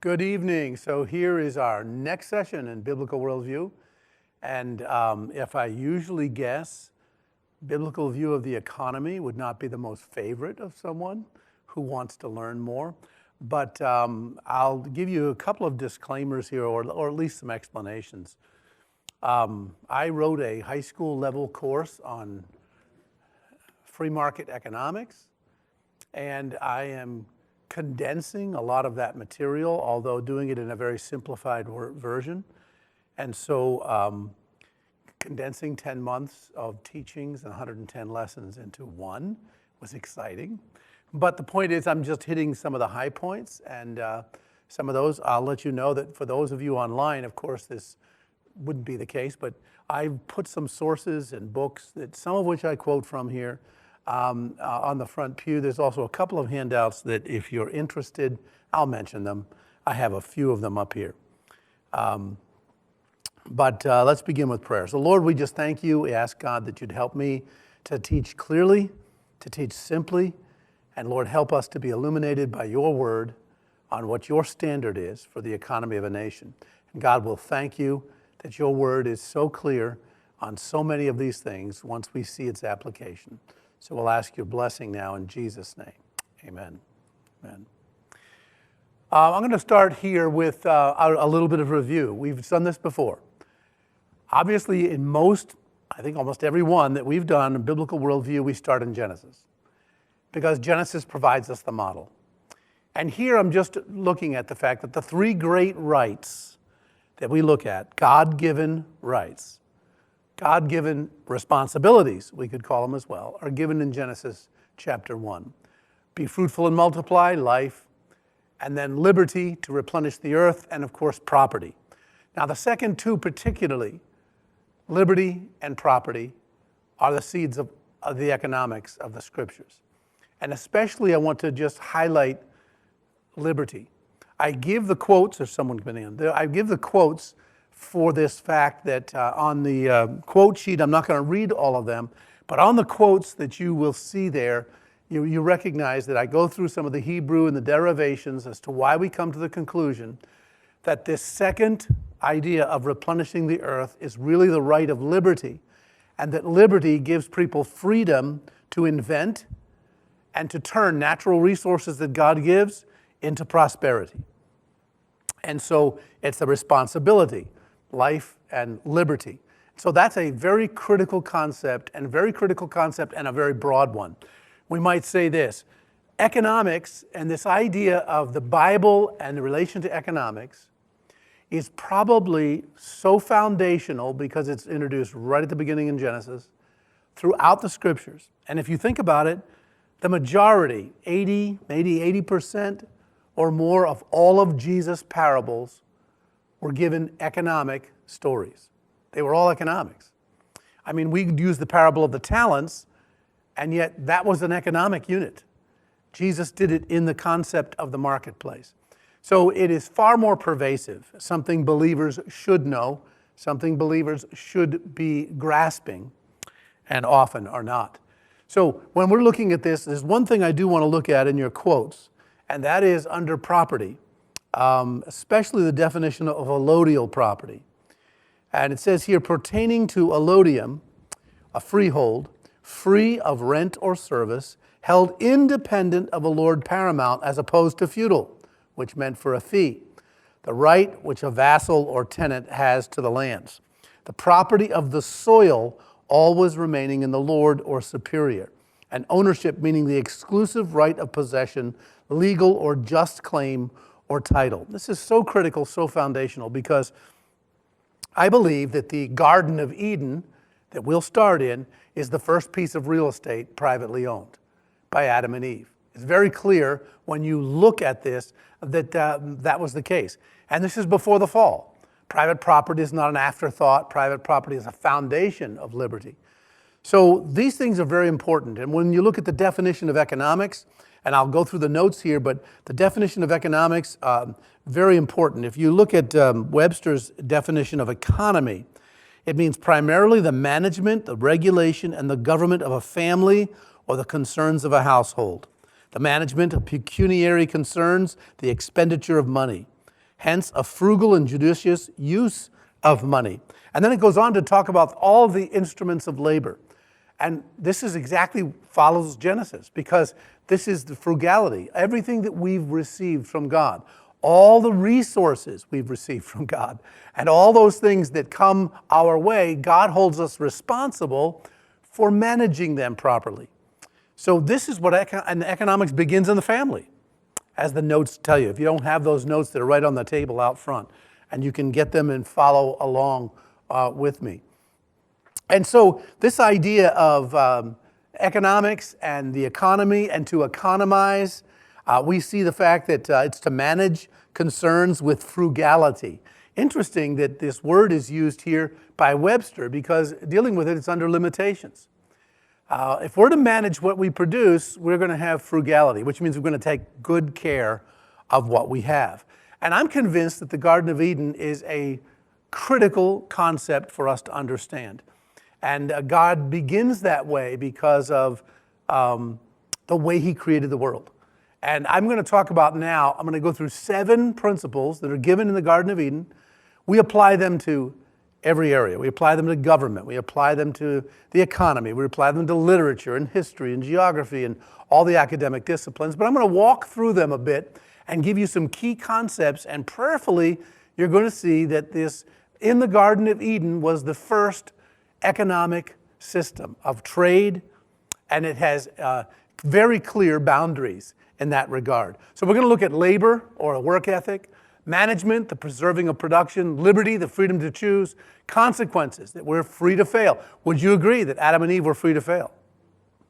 Good evening. So here is our next session in Biblical Worldview. And if I usually guess, biblical view of the economy would not be the most favorite of someone who wants to learn more. But I'll give you a couple of disclaimers here, or at least some explanations. I wrote a high school level course on free market economics, and I am condensing a lot of that material, although doing it in a very simplified version. And so condensing 10 months of teachings and 110 lessons into one was exciting. But the point is, I'm just hitting some of the high points, and some of those, I'll let you know that for those of you online, of course, this wouldn't be the case, but I've put some sources and books, that some of which I quote from here, on the front pew. There's also a couple of handouts that if you're interested, I'll mention them. I have a few of them up here. But let's begin with prayer. So Lord, we just thank you. We ask God that you'd help me to teach clearly, to teach simply, and Lord, help us to be illuminated by your word on what your standard is for the economy of a nation. And God, will thank you that your word is so clear on so many of these things once we see its application. So we'll ask your blessing now in Jesus' name. Amen. Amen. I'm going to start here with a little bit of review. We've done this before. Obviously, in most, I think almost every one that we've done in Biblical Worldview, we start in Genesis, because Genesis provides us the model. And here I'm just looking at the fact that the three great rights that we look at, God-given rights, God-given responsibilities, we could call them as well, are given in Genesis chapter 1. Be fruitful and multiply, life, and then liberty to replenish the earth, and of course property. Now the second two particularly, liberty and property, are the seeds of the economics of the scriptures. And especially I want to just highlight liberty. I give the quotes, or someone's been in, I give the quotes for this fact that on the quote sheet, I'm not going to read all of them, but on the quotes that you will see there, you recognize that I go through some of the Hebrew and the derivations as to why we come to the conclusion that this second idea of replenishing the earth is really the right of liberty, and that liberty gives people freedom to invent and to turn natural resources that God gives into prosperity. And so it's a responsibility, life and liberty. So that's a very critical concept, and a very broad one. We might say this: economics and this idea of the Bible and the relation to economics is probably so foundational because it's introduced right at the beginning in Genesis, throughout the scriptures. And if you think about it, the majority, 80, maybe 80% or more of all of Jesus' parables were given economic stories. They were all economics. I mean, we use the parable of the talents, and yet that was an economic unit. Jesus did it in the concept of the marketplace. So it is far more pervasive, something believers should know, something believers should be grasping, and often are not. So when we're looking at this, there's one thing I do want to look at in your quotes, and that is under property, especially the definition of allodial property. And it says here, pertaining to allodium, a freehold, free of rent or service, held independent of a lord paramount as opposed to feudal, which meant for a fee, the right which a vassal or tenant has to the lands. The property of the soil always remaining in the lord or superior, and ownership meaning the exclusive right of possession, legal or just claim or title. This is so critical, so foundational, because I believe that the Garden of Eden that we'll start in is the first piece of real estate privately owned by Adam and Eve. It's very clear when you look at this that that was the case. And this is before the fall. Private property is not an afterthought. Private property is a foundation of liberty. So these things are very important. And when you look at the definition of economics, and I'll go through the notes here, but the definition of economics, very important. If you look at Webster's definition of economy, it means primarily the management, the regulation, and the government of a family or the concerns of a household. The management of pecuniary concerns, the expenditure of money. hence a frugal and judicious use of money. And then it goes on to talk about all the instruments of labor. And this is exactly follows Genesis, because this is the frugality. Everything that we've received from God, all the resources we've received from God, and all those things that come our way, God holds us responsible for managing them properly. So this is what economics begins in the family, as the notes tell you. If you don't have those notes, they're right on the table out front, and you can get them and follow along with me. And so this idea of economics and the economy and to economize, we see the fact that it's to manage concerns with frugality. Interesting that this word is used here by Webster, because dealing with it, it's under limitations. If we're to manage what we produce, we're going to have frugality, which means we're going to take good care of what we have. And I'm convinced that the Garden of Eden is a critical concept for us to understand. And God begins that way because of the way he created the world. And I'm going to talk about now, I'm going to go through 7 principles that are given in the Garden of Eden. We apply them to every area. We apply them to government. We apply them to the economy. We apply them to literature and history and geography and all the academic disciplines. But I'm going to walk through them a bit and give you some key concepts. And prayerfully, you're going to see that this, in the Garden of Eden, was the first economic system of trade, and it has very clear boundaries in that regard. So we're going to look at labor, or a work ethic, management, the preserving of production, liberty, the freedom to choose, consequences, that we're free to fail. Would you agree that Adam and Eve were free to fail?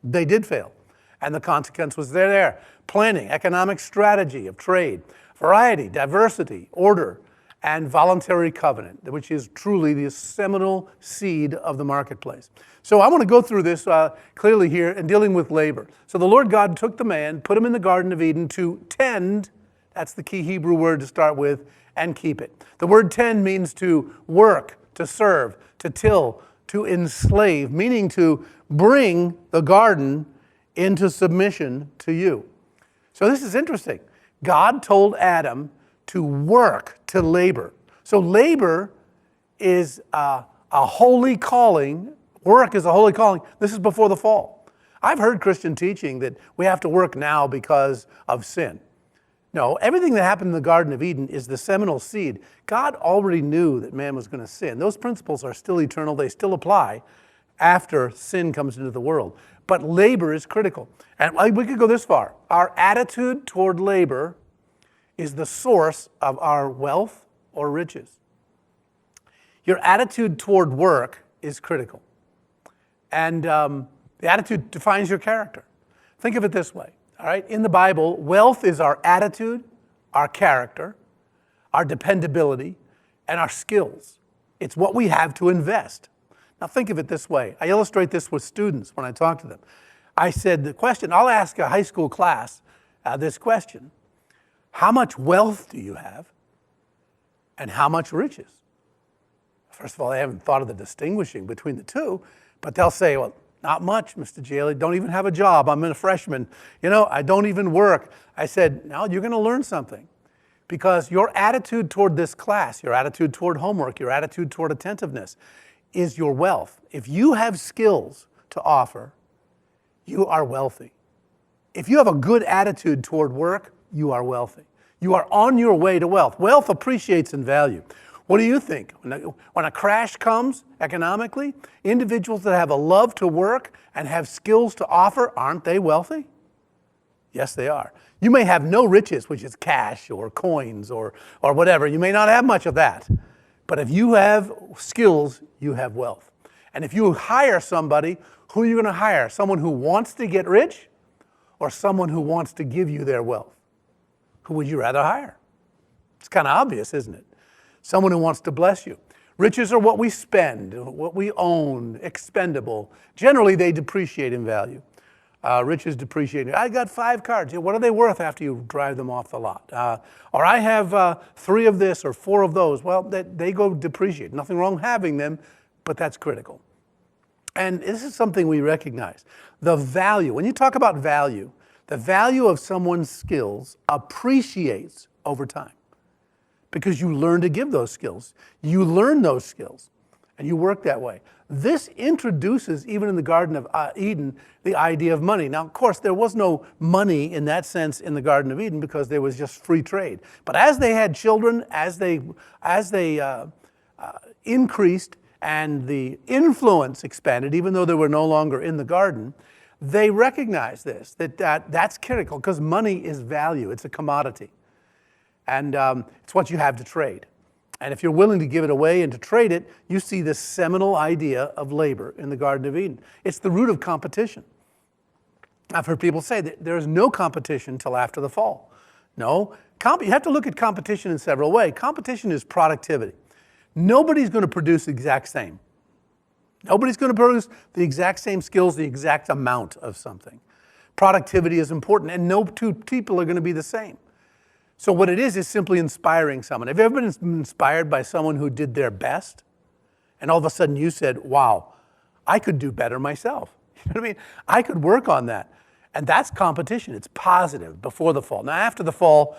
They did fail, and the consequence was there. Planning, economic strategy of trade, variety, diversity, order, and voluntary covenant, which is truly the seminal seed of the marketplace. So I want to go through this clearly here in dealing with labor. So the Lord God took the man, put him in the Garden of Eden to tend, that's the key Hebrew word to start with, and keep it. The word tend means to work, to serve, to till, to enslave, meaning to bring the garden into submission to you. So this is interesting. God told Adam to work, to labor. So labor is a holy calling. Work is a holy calling. This is before the fall. I've heard Christian teaching that we have to work now because of sin. No, everything that happened in the Garden of Eden is the seminal seed. God already knew that man was going to sin. Those principles are still eternal. They still apply after sin comes into the world. But labor is critical. And we could go this far. Our attitude toward labor is the source of our wealth or riches. Your attitude toward work is critical. And the attitude defines your character. Think of it this way, all right? In the Bible, wealth is our attitude, our character, our dependability, and our skills. It's what we have to invest. Now think of it this way. I illustrate this with students when I talk to them. I said the question, I'll ask a high school class this question: how much wealth do you have, and how much riches? First of all, they haven't thought of the distinguishing between the two, but they'll say, well, not much, Mr. Jehle, don't even have a job. I'm a freshman. I don't even work. I said, no, you're going to learn something, because your attitude toward this class, your attitude toward homework, your attitude toward attentiveness is your wealth. If you have skills to offer, you are wealthy. If you have a good attitude toward work, you are wealthy. You are on your way to wealth. Wealth appreciates in value. What do you think? When a crash comes economically, individuals that have a love to work and have skills to offer, aren't they wealthy? Yes, they are. You may have no riches, which is cash or coins or whatever. You may not have much of that. But if you have skills, you have wealth. And if you hire somebody, who are you going to hire? Someone who wants to get rich or someone who wants to give you their wealth? Who would you rather hire? It's kind of obvious, isn't it? Someone who wants to bless you. Riches are what we spend, what we own, expendable. Generally, they depreciate in value. Riches depreciate. I got 5 cars. What are they worth after you drive them off the lot? Or I have 3 of this or 4 of those. Well, they go depreciate. Nothing wrong having them, but that's critical. And this is something we recognize. The value, when you talk about value, the value of someone's skills appreciates over time. because you learn to give those skills. You learn those skills, and you work that way. This introduces, even in the Garden of Eden, the idea of money. Now, of course, there was no money in that sense in the Garden of Eden because there was just free trade. But as they had children, as they increased and the influence expanded, even though they were no longer in the garden, they recognized this, that's critical because money is value. It's a commodity. And it's what you have to trade. And if you're willing to give it away and to trade it, you see this seminal idea of labor in the Garden of Eden. It's the root of competition. I've heard people say that there is no competition until after the fall. No, you have to look at competition in several ways. Competition is productivity. Nobody's going to produce the exact same. Nobody's going to produce the exact same skills, the exact amount of something. Productivity is important, and no two people are going to be the same. So what it is simply inspiring someone. Have you ever been inspired by someone who did their best? And all of a sudden you said, wow, I could do better myself. You know what I mean? I could work on that. And that's competition. It's positive before the fall. Now, after the fall,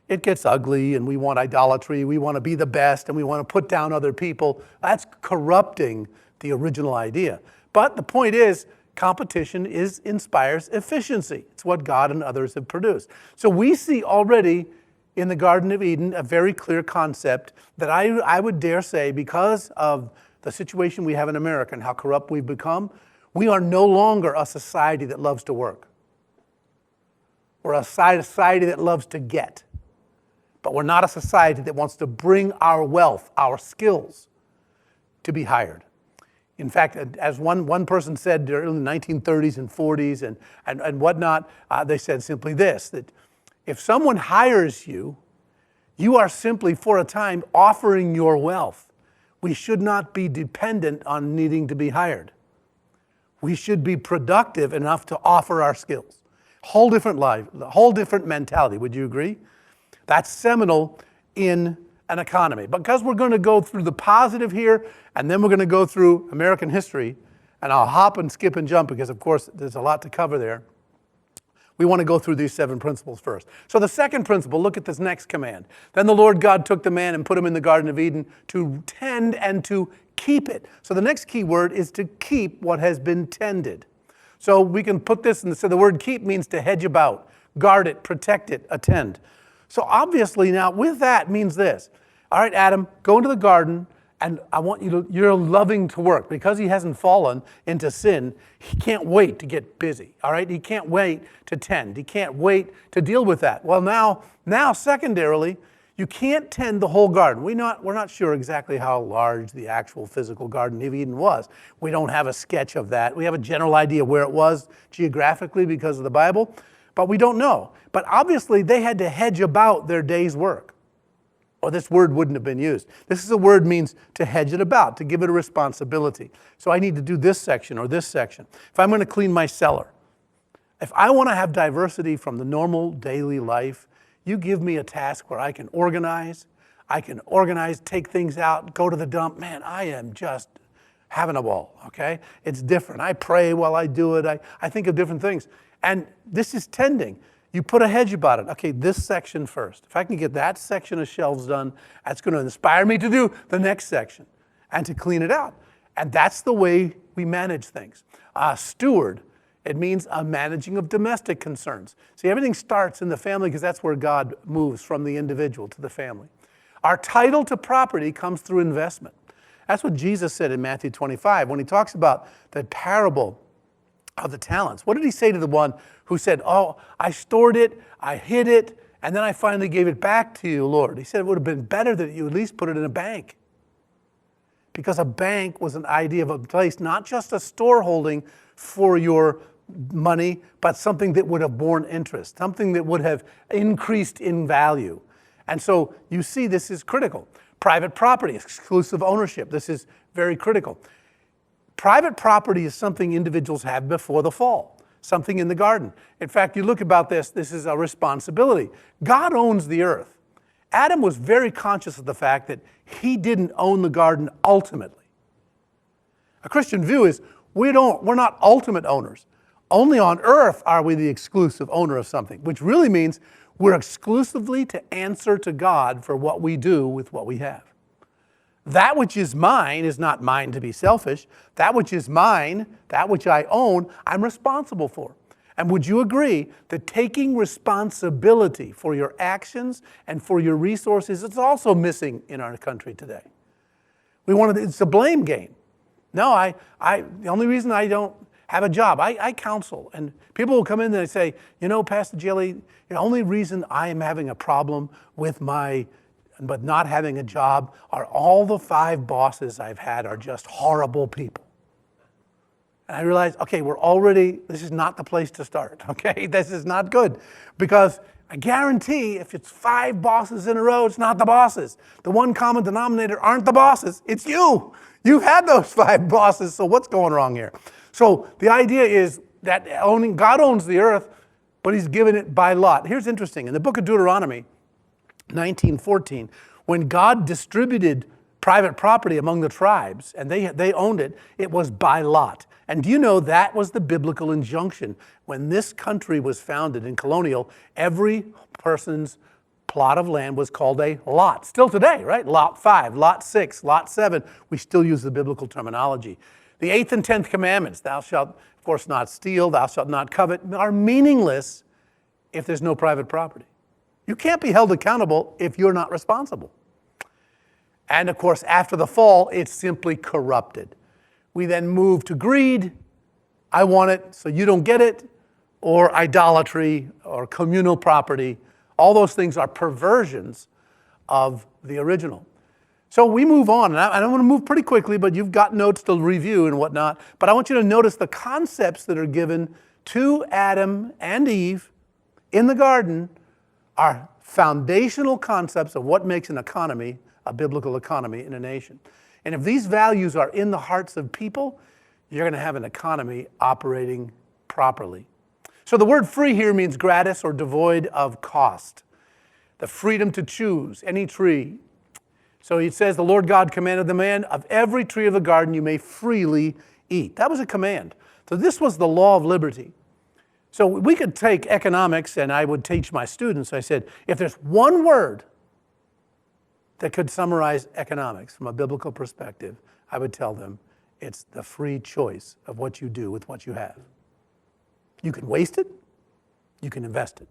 it gets ugly, and we want idolatry. We want to be the best, and we want to put down other people. That's corrupting the original idea. But the point is, competition inspires efficiency. It's what God and others have produced. So we see already in the Garden of Eden a very clear concept that I would dare say, because of the situation we have in America and how corrupt we've become, we are no longer a society that loves to work. We're a society that loves to get. But we're not a society that wants to bring our wealth, our skills, to be hired. In fact, as one person said during the 1930s and 40s and whatnot, they said simply this, that if someone hires you, you are simply for a time offering your wealth. We should not be dependent on needing to be hired. We should be productive enough to offer our skills. Whole different life, whole different mentality. Would you agree? That's seminal in an economy. Because we're going to go through the positive here, and then we're going to go through American history, and I'll hop and skip and jump because, of course, there's a lot to cover there. We want to go through these 7 principles first. So the second principle, look at this next command. Then the Lord God took the man and put him in the Garden of Eden to tend and to keep it. So the next key word is to keep what has been tended. So we can put this, so the word keep means to hedge about, guard it, protect it, attend. So obviously now with that means this. All right, Adam, go into the garden, and I want you're loving to work. Because he hasn't fallen into sin, he can't wait to get busy, all right? He can't wait to tend. He can't wait to deal with that. Well, now secondarily, you can't tend the whole garden. We're not sure exactly how large the actual physical Garden of Eden was. We don't have a sketch of that. We have a general idea where it was geographically because of the Bible, but we don't know. But obviously, they had to hedge about their day's work. Or this word wouldn't have been used. This is a word means to hedge it about, to give it a responsibility. So I need to do this section or this section. If I'm going to clean my cellar, if I want to have diversity from the normal daily life, you give me a task where I can organize, take things out, go to the dump. Man, I am just having a ball, okay? It's different. I pray while I do it. I think of different things. And this is tending. You put a hedge about it. Okay, this section first. If I can get that section of shelves done, that's going to inspire me to do the next section and to clean it out. And that's the way we manage things. Steward, it means a managing of domestic concerns. See, everything starts in the family because that's where God moves from the individual to the family. Our title to property comes through investment. That's what Jesus said in Matthew 25 when he talks about the parable of the talents. What did he say to the one who said, oh, I stored it, I hid it, and then I finally gave it back to you, Lord? He said it would have been better that you at least put it in a bank. Because a bank was an idea of a place, not just a store holding for your money, but something that would have borne interest, something that would have increased in value. And so you see this is critical. Private property, exclusive ownership, this is very critical. Private property is something individuals have before the fall, something in the garden. In fact, you look about this is a responsibility. God owns the earth. Adam was very conscious of the fact that he didn't own the garden ultimately. A Christian view is we're not ultimate owners. Only on earth are we the exclusive owner of something, which really means We're exclusively to answer to God for what we do with what we have. That which is mine is not mine to be selfish. That which is mine, that which I own, I'm responsible for. And would you agree that taking responsibility for your actions and for your resources is also missing in our country today? It's a blame game. No, the only reason I don't have a job, I counsel, and people will come in and they say, Pastor Jehle, the only reason I am having a problem with but not having a job are all the 5 bosses I've had are just horrible people. And I realized, okay, this is not the place to start, okay? This is not good, because I guarantee if it's 5 bosses in a row, it's not the bosses. The one common denominator aren't the bosses, it's you. You've had those 5 bosses, so what's going wrong here? So the idea is that God owns the earth, but he's given it by lot. Here's interesting. In the book of Deuteronomy, 19:14, when God distributed private property among the tribes, and they owned it, it was by lot. And do you know that was the biblical injunction? When this country was founded in colonial, every person's plot of land was called a lot. Still today, right? Lot 5, lot 6, lot 7. We still use the biblical terminology. The 8th and 10th commandments, thou shalt, of course, not steal, thou shalt not covet, are meaningless if there's no private property. You can't be held accountable if you're not responsible. And of course, after the fall, it's simply corrupted. We then move to greed. I want it, so you don't get it, or idolatry, or communal property. All those things are perversions of the original. So we move on, and I want to move pretty quickly, but you've got notes to review and whatnot. But I want you to notice the concepts that are given to Adam and Eve in the garden are foundational concepts of what makes an economy, a biblical economy in a nation. And if these values are in the hearts of people, you're going to have an economy operating properly. So the word free here means gratis or devoid of cost. The freedom to choose any tree. So it says, the Lord God commanded the man, of every tree of the garden you may freely eat. That was a command. So this was the law of liberty. So we could take economics, and I would teach my students, I said, if there's one word that could summarize economics from a biblical perspective, I would tell them it's the free choice of what you do with what you have. You can waste it, you can invest it.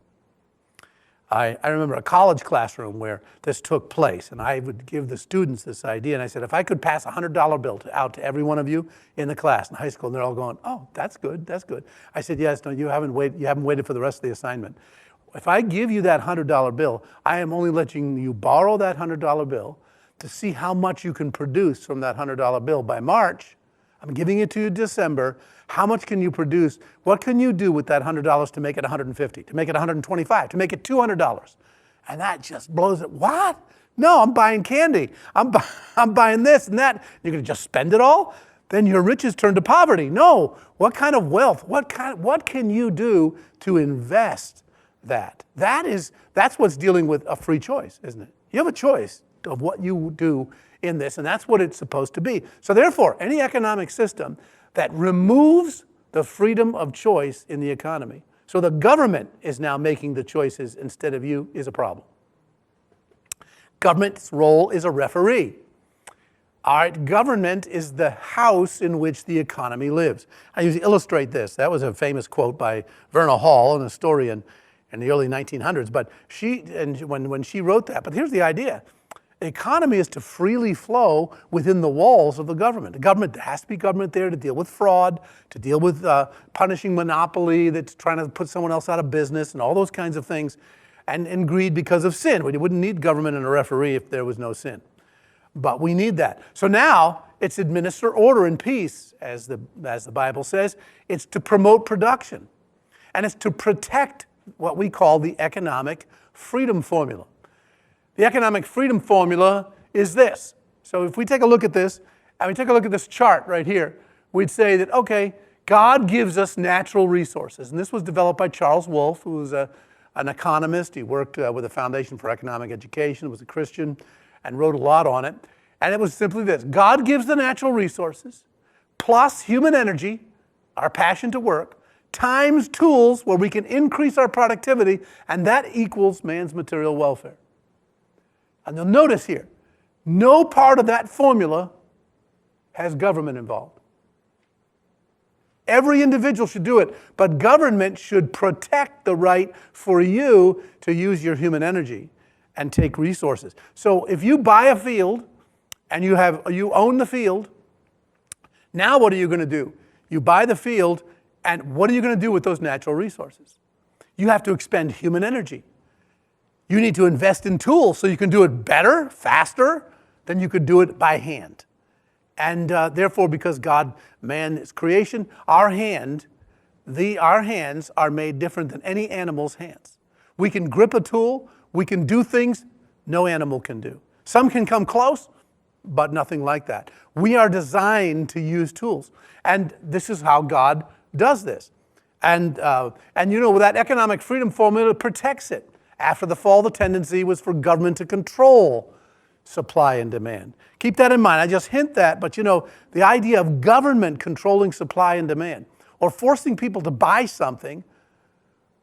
I remember a college classroom where this took place, and I would give the students this idea, and I said, if I could pass a $100 bill out to every one of you in the class in high school, and they're all going, oh, that's good, that's good. I said, yes, no, you haven't waited for the rest of the assignment. If I give you that $100 bill, I am only letting you borrow that $100 bill to see how much you can produce from that $100 bill by March. I'm giving it to you December. How much can you produce? What can you do with that $100 to make it $150, to make it $125, to make it $200? And that just blows it. What? No, I'm buying candy. I'm buying this and that. You're going to just spend it all? Then your riches turn to poverty. No. What kind of wealth? What can you do to invest that? That's what's dealing with a free choice, isn't it? You have a choice of what you do in this, and that's what it's supposed to be. So therefore, any economic system that removes the freedom of choice in the economy, so the government is now making the choices instead of you, is a problem. Government's role is a referee. All right, government is the house in which the economy lives. I usually illustrate this. That was a famous quote by Verna Hall, an historian in the early 1900s. But when she wrote that, but here's the idea. The economy is to freely flow within the walls of the government. The government, there has to be government there to deal with fraud, to deal with punishing monopoly that's trying to put someone else out of business and all those kinds of things, and greed because of sin. We wouldn't need government and a referee if there was no sin. But we need that. So now it's administer order and peace, as the Bible says. It's to promote production. And it's to protect what we call the economic freedom formula. The economic freedom formula is this. So if we take a look at this, and we take a look at this chart right here, we'd say that, okay, God gives us natural resources. And this was developed by Charles Wolfe, who was an economist. He worked with the Foundation for Economic Education, was a Christian, and wrote a lot on it. And it was simply this. God gives the natural resources, plus human energy, our passion to work, times tools where we can increase our productivity, and that equals man's material welfare. And you'll notice here, no part of that formula has government involved. Every individual should do it, but government should protect the right for you to use your human energy and take resources. So if you buy a field and you own the field, now what are you going to do? You buy the field, and what are you going to do with those natural resources? You have to expend human energy. You need to invest in tools so you can do it better, faster than you could do it by hand. And therefore, because man is creation, our hands are made different than any animal's hands. We can grip a tool, we can do things no animal can do. Some can come close, but nothing like that. We are designed to use tools. And this is how God does this. And that economic freedom formula protects it. After the fall, the tendency was for government to control supply and demand. Keep that in mind. I just hint that, but the idea of government controlling supply and demand, or forcing people to buy something,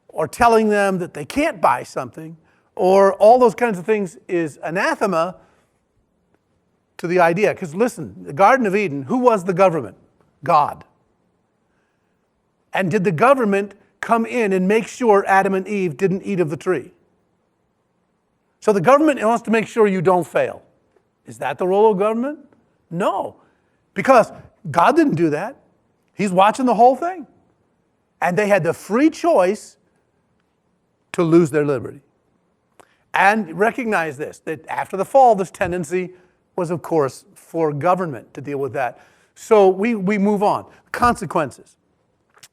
or telling them that they can't buy something, or all those kinds of things is anathema to the idea. Because listen, the Garden of Eden, who was the government? God. And did the government come in and make sure Adam and Eve didn't eat of the tree? So the government wants to make sure you don't fail. Is that the role of government? No, because God didn't do that. He's watching the whole thing. And they had the free choice to lose their liberty. And recognize this, that after the fall, this tendency was, of course, for government to deal with that. So we move on. Consequences.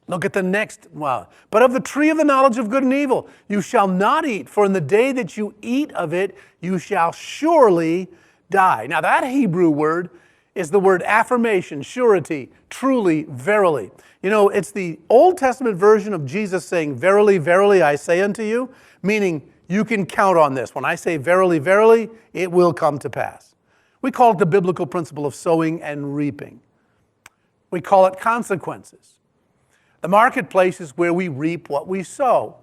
Look at the next one. But of the tree of the knowledge of good and evil, you shall not eat, for in the day that you eat of it, you shall surely die. Now that Hebrew word is the word affirmation, surety, truly, verily. It's the Old Testament version of Jesus saying, verily, verily, I say unto you, meaning you can count on this. When I say verily, verily, it will come to pass. We call it the biblical principle of sowing and reaping. We call it consequences. The marketplace is where we reap what we sow.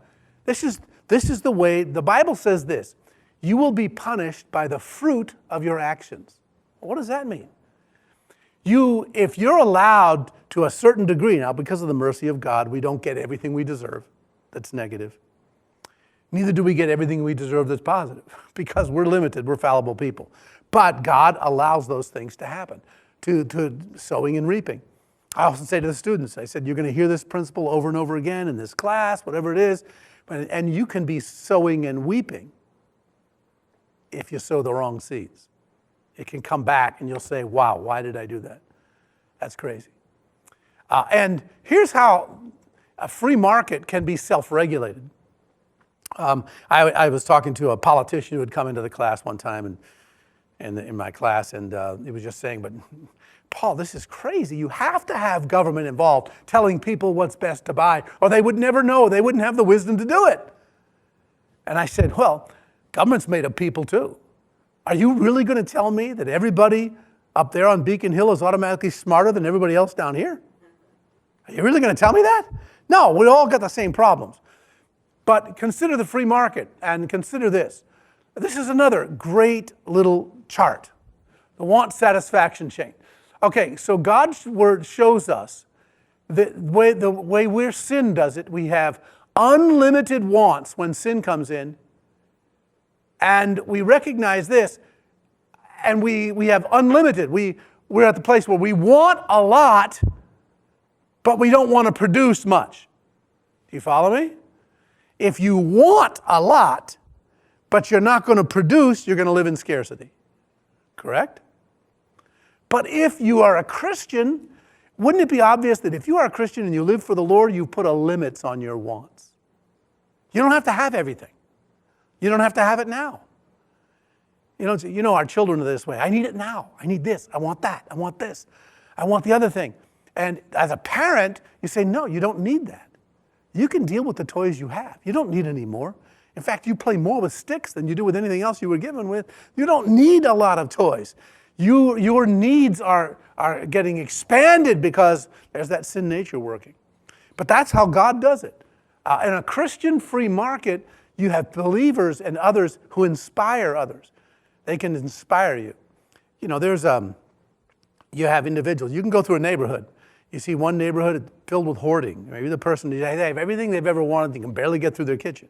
This is the way, the Bible says this, you will be punished by the fruit of your actions. What does that mean? If you're allowed to a certain degree, now because of the mercy of God, we don't get everything we deserve that's negative. Neither do we get everything we deserve that's positive, because we're limited, we're fallible people. But God allows those things to happen, to sowing and reaping. I often say to the students, I said, you're going to hear this principle over and over again in this class, whatever it is, and you can be sowing and weeping if you sow the wrong seeds. It can come back and you'll say, wow, why did I do that? That's crazy. And here's how a free market can be self-regulated. I was talking to a politician who had come into the class one time in my class, and he was just saying, but Paul, this is crazy. You have to have government involved telling people what's best to buy, or they would never know. They wouldn't have the wisdom to do it. And I said, well, government's made of people too. Are you really going to tell me that everybody up there on Beacon Hill is automatically smarter than everybody else down here? Are you really going to tell me that? No, we all got the same problems. But consider the free market and consider this. This is another great little chart, the want satisfaction chain. Okay, so God's word shows us the way where sin does it. We have unlimited wants when sin comes in, and we recognize this, and we have unlimited. We're at the place where we want a lot, but we don't want to produce much. Do you follow me? If you want a lot, but you're not going to produce, you're going to live in scarcity. Correct? But if you are a Christian, wouldn't it be obvious that if you are a Christian and you live for the Lord, you put a limits on your wants? You don't have to have everything. You don't have to have it now. Our children are this way. I need it now. I need this. I want that. I want this. I want the other thing. And as a parent, you say, no, you don't need that. You can deal with the toys you have. You don't need any more. In fact, you play more with sticks than you do with anything else you were given with. You don't need a lot of toys. Your needs are getting expanded because there's that sin nature working. But that's how God does it. In a Christian free market, you have believers and others who inspire others. They can inspire you. You know, you have individuals. You can go through a neighborhood. You see one neighborhood filled with hoarding. Maybe the person, they have everything they've ever wanted. They can barely get through their kitchen.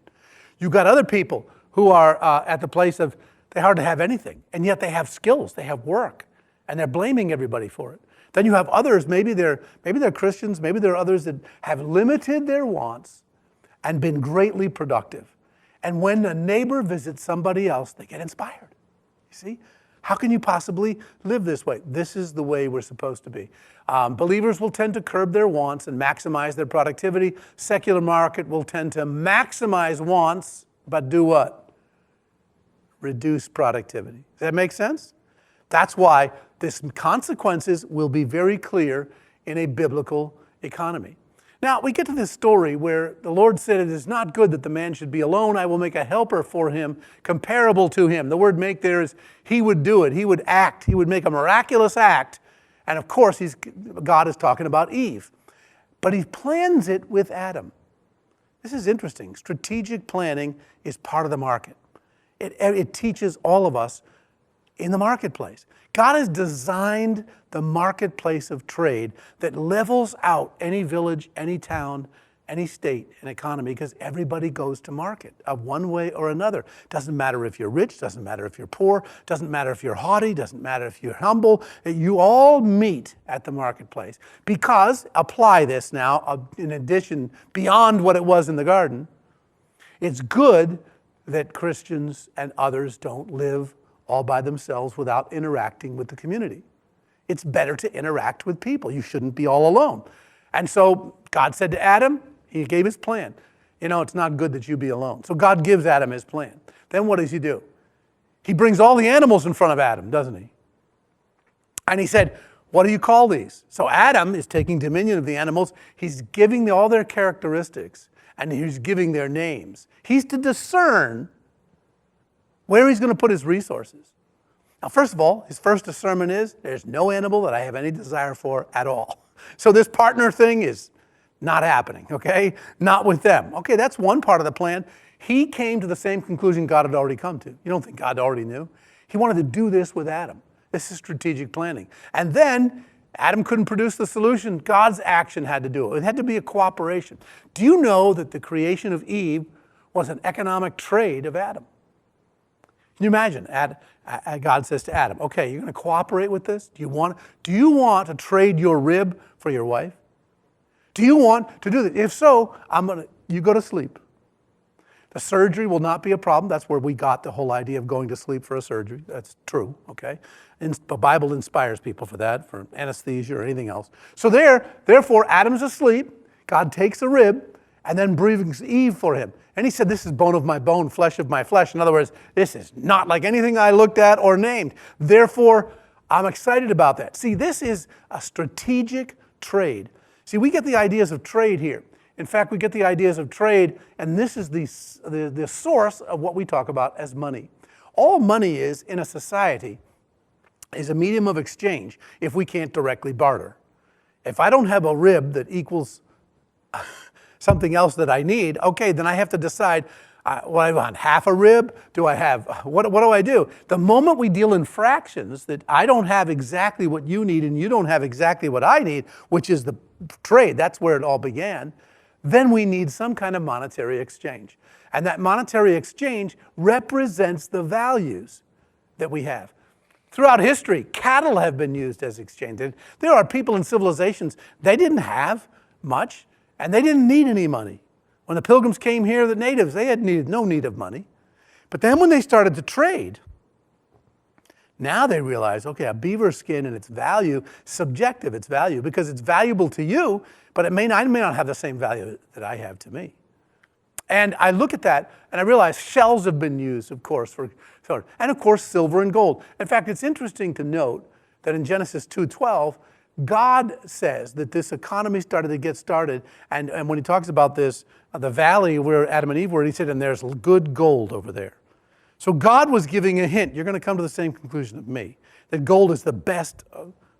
You've got other people who are at the place of, they hardly have anything, and yet they have skills, they have work, and they're blaming everybody for it. Then you have others, maybe they're Christians, maybe there are others that have limited their wants and been greatly productive. And when a neighbor visits somebody else, they get inspired. You see? How can you possibly live this way? This is the way we're supposed to be. Believers will tend to curb their wants and maximize their productivity. Secular market will tend to maximize wants, but do what? Reduce productivity. Does that make sense? That's why this consequences will be very clear in a biblical economy. Now, we get to this story where the Lord said, it is not good that the man should be alone. I will make a helper for him, comparable to him. The word make there is he would do it. He would act. He would make a miraculous act. And of course, God is talking about Eve. But he plans it with Adam. This is interesting. Strategic planning is part of the market. It teaches all of us in the marketplace. God has designed the marketplace of trade that levels out any village, any town, any state and economy, because everybody goes to market one way or another. Doesn't matter if you're rich, doesn't matter if you're poor, doesn't matter if you're haughty, doesn't matter if you're humble. You all meet at the marketplace. Because, apply this now, in addition, beyond what it was in the garden, it's good that Christians and others don't live all by themselves without interacting with the community. It's better to interact with people. You shouldn't be all alone. And so God said to Adam, he gave his plan. You know, it's not good that you be alone. So God gives Adam his plan. Then what does he do? He brings all the animals in front of Adam, doesn't he? And he said, what do you call these? So Adam is taking dominion of the animals. He's giving all their characteristics and he's giving their names. He's to discern where he's going to put his resources. Now, first of all, his first discernment is, there's no animal that I have any desire for at all. So this partner thing is not happening, okay? Not with them. Okay, that's one part of the plan. He came to the same conclusion God had already come to. You don't think God already knew? He wanted to do this with Adam. This is strategic planning. And then Adam couldn't produce the solution. God's action had to do it. It had to be a cooperation. Do you know that the creation of Eve was an economic trade of Adam? Can you imagine? God says to Adam, okay, you're going to cooperate with this? Do you want to trade your rib for your wife? Do you want to do this? If so, you go to sleep. The surgery will not be a problem. That's where we got the whole idea of going to sleep for a surgery. That's true, okay? The Bible inspires people for that, for anesthesia or anything else. So therefore, Adam's asleep. God takes a rib and then breathes Eve for him. And he said, this is bone of my bone, flesh of my flesh. In other words, this is not like anything I looked at or named. Therefore, I'm excited about that. See, this is a strategic trade. See, we get the ideas of trade here. In fact, we get the ideas of trade, and this is the source of what we talk about as money. All money is, in a society, is a medium of exchange if we can't directly barter. If I don't have a rib that equals something else that I need, okay, then I have to decide, what I want, half a rib? Do I have, what do I do? The moment we deal in fractions, that I don't have exactly what you need and you don't have exactly what I need, which is the trade, that's where it all began, then we need some kind of monetary exchange. And that monetary exchange represents the values that we have. Throughout history, cattle have been used as exchange. There are people in civilizations, they didn't have much, and they didn't need any money. When the pilgrims came here, the natives, they had no need of money. But then when they started to trade, now they realize, okay, a beaver skin and its value, subjective, its value, because it's valuable to you, but it may not have the same value that I have to me. And I look at that and I realize shells have been used, of course, and of course, silver and gold. In fact, it's interesting to note that in Genesis 2:12, God says that this economy started to get started, and when he talks about this, the valley where Adam and Eve were, he said, and there's good gold over there. So God was giving a hint. You're going to come to the same conclusion of me, that gold is the best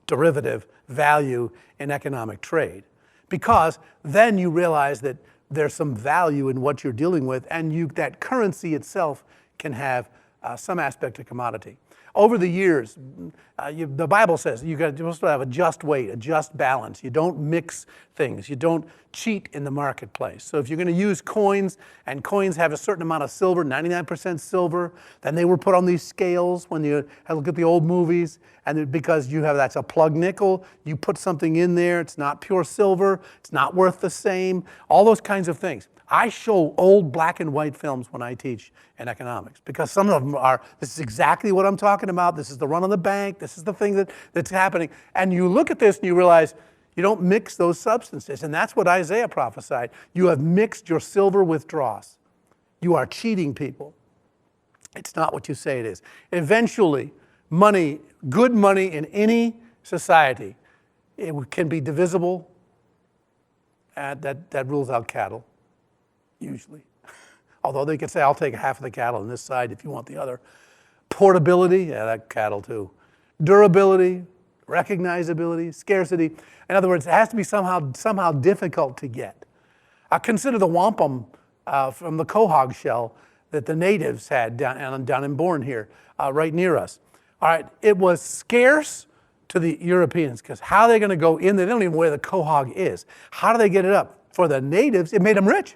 derivative value in economic trade. because then you realize that there's some value in what you're dealing with, and that currency itself can have some aspect of commodity. Over the years, the Bible says you're supposed to have a just weight, a just balance. You don't mix things. You don't cheat in the marketplace. So if you're going to use coins, and coins have a certain amount of silver, 99% silver, then they were put on these scales when you look at the old movies, and because that's a plug nickel, you put something in there, it's not pure silver, it's not worth the same, all those kinds of things. I show old black and white films when I teach in economics, because some of them this is exactly what I'm talking about. This is the run on the bank. This is the thing that's happening. And you look at this and you realize you don't mix those substances. And that's what Isaiah prophesied. You have mixed your silver with dross. You are cheating people. It's not what you say it is. Eventually, money, good money in any society, it can be divisible. That rules out cattle. Usually. Although they could say, I'll take half of the cattle on this side if you want the other. Portability, yeah, that cattle too. Durability, recognizability, scarcity. In other words, it has to be somehow difficult to get. Consider the wampum from the quahog shell that the natives had down in Bourne here, right near us. All right, it was scarce to the Europeans, because how are they going to go in there? They don't even know where the quahog is. How do they get it up? For the natives, it made them rich.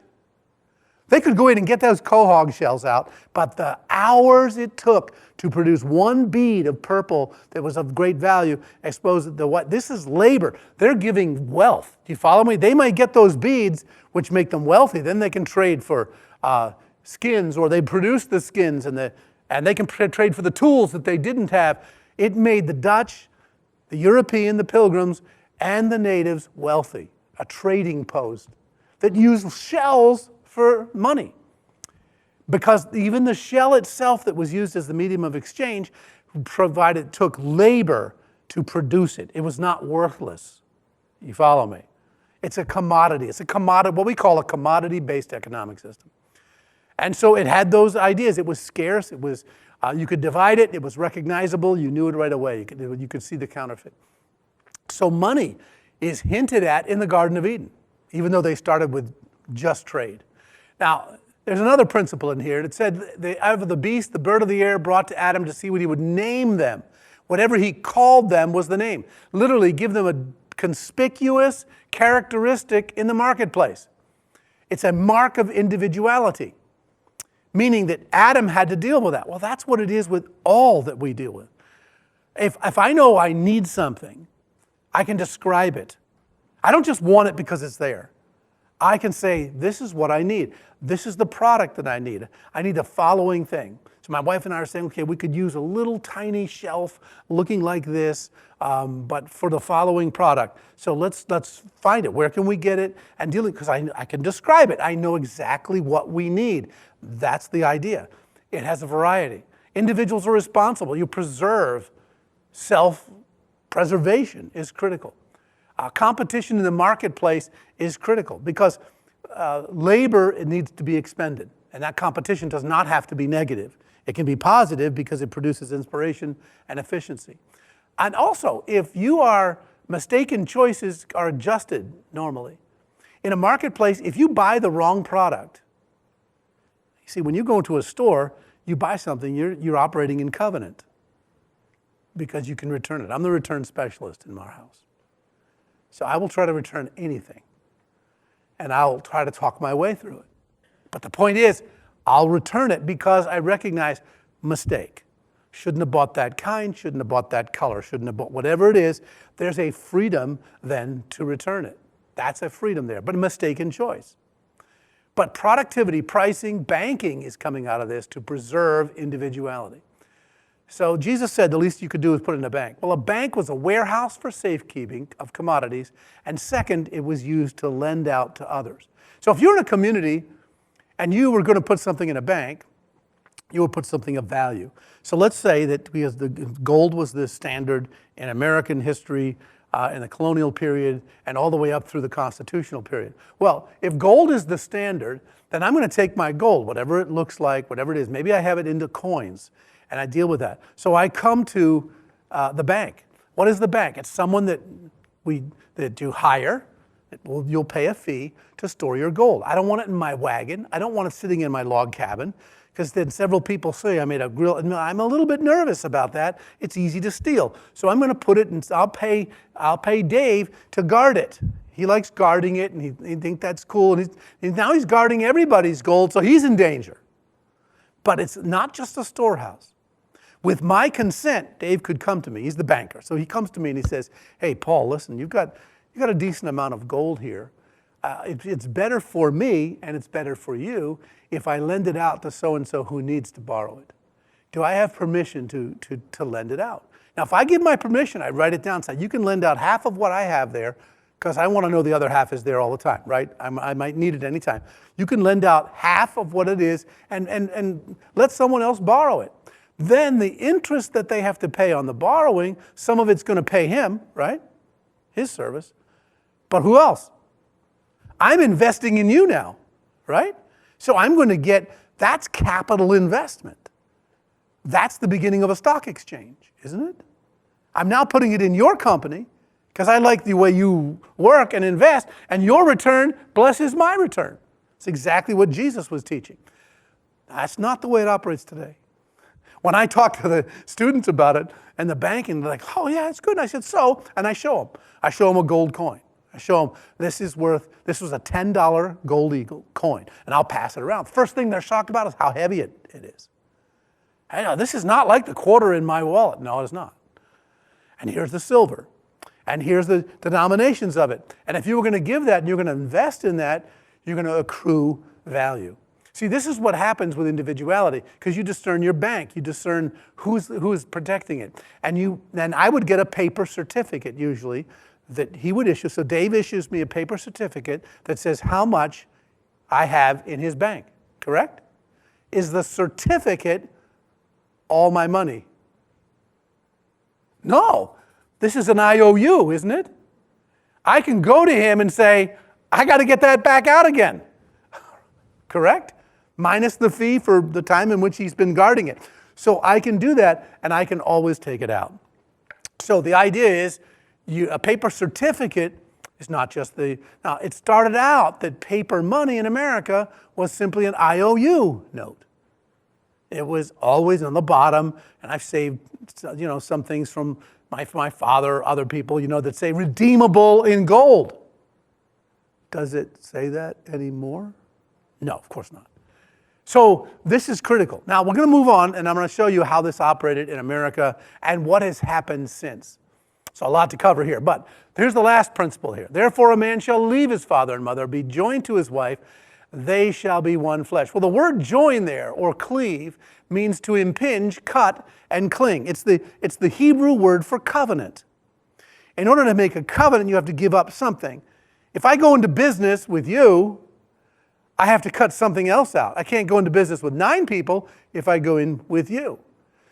They could go in and get those quahog shells out, but the hours it took to produce one bead of purple that was of great value exposed to what? This is labor. They're giving wealth. Do you follow me? They might get those beads, which make them wealthy. Then they can trade for skins, or they produce the skins, and they can trade for the tools that they didn't have. It made the Dutch, the European, the Pilgrims, and the natives wealthy. A trading post that used shells for money. Because even the shell itself that was used as the medium of exchange took labor to produce it. It was not worthless. You follow me? It's a commodity. It's a commodity, what we call a commodity-based economic system. And so it had those ideas. It was scarce. It was, you could divide it. It was recognizable. You knew it right away. You could see the counterfeit. So money is hinted at in the Garden of Eden, even though they started with just trade. Now, there's another principle in here. It said, out of the beast, the bird of the air brought to Adam to see what he would name them. Whatever he called them was the name. Literally, give them a conspicuous characteristic in the marketplace. It's a mark of individuality, meaning that Adam had to deal with that. Well, that's what it is with all that we deal with. If I know I need something, I can describe it. I don't just want it because it's there. I can say, this is what I need. This is the product that I need. I need the following thing. So my wife and I are saying, okay, we could use a little tiny shelf looking like this, but for the following product. So let's find it. Where can we get it? And deal it, because I can describe it. I know exactly what we need. That's the idea. It has a variety. Individuals are responsible. You preserve. Self-preservation is critical. Competition in the marketplace is critical, because labor, it needs to be expended. And that competition does not have to be negative. It can be positive because it produces inspiration and efficiency. And also, if mistaken choices are adjusted normally. In a marketplace, if you buy the wrong product, you see, when you go into a store, you buy something, you're operating in covenant because you can return it. I'm the return specialist in our house. So I will try to return anything, and I'll try to talk my way through it. But the point is, I'll return it because I recognize mistake. Shouldn't have bought that kind, shouldn't have bought that color, shouldn't have bought whatever it is. There's a freedom then to return it. That's a freedom there, but a mistaken choice. But productivity, pricing, banking is coming out of this to preserve individuality. So Jesus said the least you could do is put it in a bank. Well, a bank was a warehouse for safekeeping of commodities, and second, it was used to lend out to others. So if you're in a community and you were going to put something in a bank, you would put something of value. So let's say that because the gold was the standard in American history, in the colonial period, and all the way up through the constitutional period. Well, if gold is the standard, then I'm going to take my gold, whatever it looks like, whatever it is. Maybe I have it into coins, and I deal with that. So I come to the bank. What is the bank? It's someone that you hire. Well, you'll pay a fee to store your gold. I don't want it in my wagon. I don't want it sitting in my log cabin, because then several people say I made a grill. And I'm a little bit nervous about that. It's easy to steal. So I'm going to put it in, I'll pay Dave to guard it. He likes guarding it, and he thinks that's cool. And now he's guarding everybody's gold, so he's in danger. But it's not just a storehouse. With my consent, Dave could come to me. He's the banker. So he comes to me and he says, hey, Paul, listen, you've got a decent amount of gold here. It's better for me and it's better for you if I lend it out to so-and-so who needs to borrow it. Do I have permission to lend it out? Now, if I give my permission, I write it down and say, you can lend out half of what I have there, because I want to know the other half is there all the time, right? I might need it anytime. You can lend out half of what it is and let someone else borrow it. Then the interest that they have to pay on the borrowing, some of it's going to pay him, right? His service. But who else? I'm investing in you now, right? So I'm going to get, that's capital investment. That's the beginning of a stock exchange, isn't it? I'm now putting it in your company because I like the way you work and invest, and your return blesses my return. It's exactly what Jesus was teaching. That's not the way it operates today. When I talk to the students about it and the banking, they're like, oh yeah, it's good. And I said, so, and I show them. I show them a gold coin. I show them, this was a $10 gold eagle coin, and I'll pass it around. First thing they're shocked about is how heavy it is. I know, this is not like the quarter in my wallet. No, it's not. And here's the silver. And here's the denominations of it. And if you were going to give that and you're going to invest in that, you're going to accrue value. See, this is what happens with individuality, because you discern your bank. You discern who's protecting it. And I would get a paper certificate usually that he would issue. So Dave issues me a paper certificate that says how much I have in his bank, correct? Is the certificate all my money? No. This is an IOU, isn't it? I can go to him and say, I got to get that back out again. Correct? Minus the fee for the time in which he's been guarding it. So I can do that, and I can always take it out. So the idea is, a paper certificate is not just now it started out that paper money in America was simply an IOU note. It was always on the bottom, and I've saved, some things from my father, other people, that say redeemable in gold. Does it say that anymore? No, of course not. So this is critical. Now we're going to move on, and I'm going to show you how this operated in America and what has happened since. So a lot to cover here, but here's the last principle here. Therefore a man shall leave his father and mother, be joined to his wife, they shall be one flesh. Well, the word join there, or cleave, means to impinge, cut, and cling. It's the Hebrew word for covenant. In order to make a covenant, you have to give up something. If I go into business with you, I have to cut something else out. I can't go into business with 9 people if I go in with you.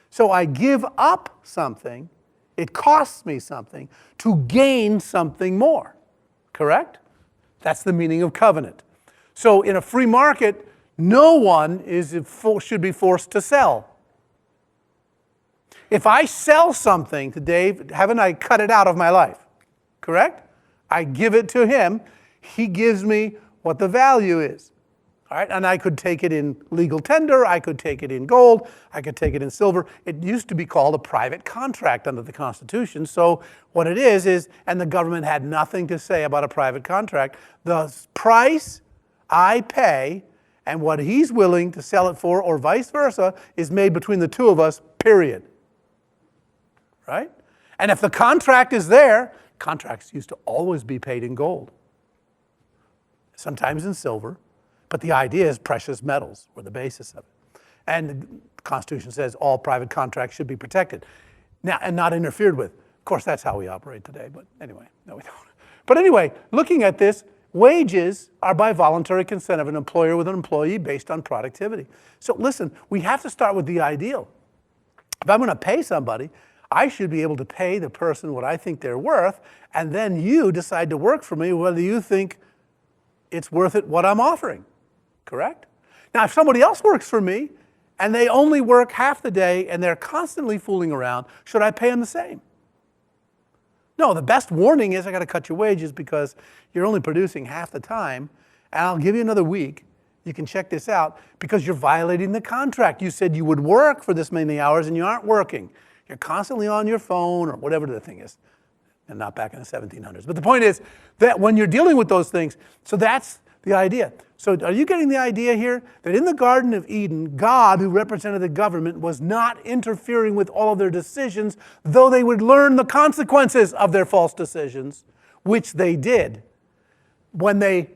So I give up something. It costs me something to gain something more. Correct? That's the meaning of covenant. So in a free market, no one should be forced to sell. If I sell something to Dave, haven't I cut it out of my life? Correct? I give it to him. He gives me what the value is. All right? And I could take it in legal tender. I could take it in gold. I could take it in silver. It used to be called a private contract under the Constitution. So what it is, and the government had nothing to say about a private contract, the price I pay and what he's willing to sell it for, or vice versa, is made between the two of us, period. Right? And if the contract is there, contracts used to always be paid in gold. Sometimes in silver, but the idea is precious metals were the basis of it. And the Constitution says all private contracts should be protected now and not interfered with. Of course, that's how we operate today, but anyway, no, we don't. But anyway, looking at this, wages are by voluntary consent of an employer with an employee based on productivity. So listen, we have to start with the ideal. If I'm going to pay somebody, I should be able to pay the person what I think they're worth, and then you decide to work for me whether you think it's worth it what I'm offering. Correct? Now, if somebody else works for me and they only work half the day and they're constantly fooling around, should I pay them the same? No, the best warning is I got to cut your wages because you're only producing half the time, and I'll give you another week. You can check this out because you're violating the contract. You said you would work for this many hours and you aren't working. You're constantly on your phone or whatever the thing is. And not back in the 1700s. But the point is that when you're dealing with those things, so that's the idea. So are you getting the idea here? That in the Garden of Eden, God, who represented the government, was not interfering with all of their decisions, though they would learn the consequences of their false decisions, which they did. When they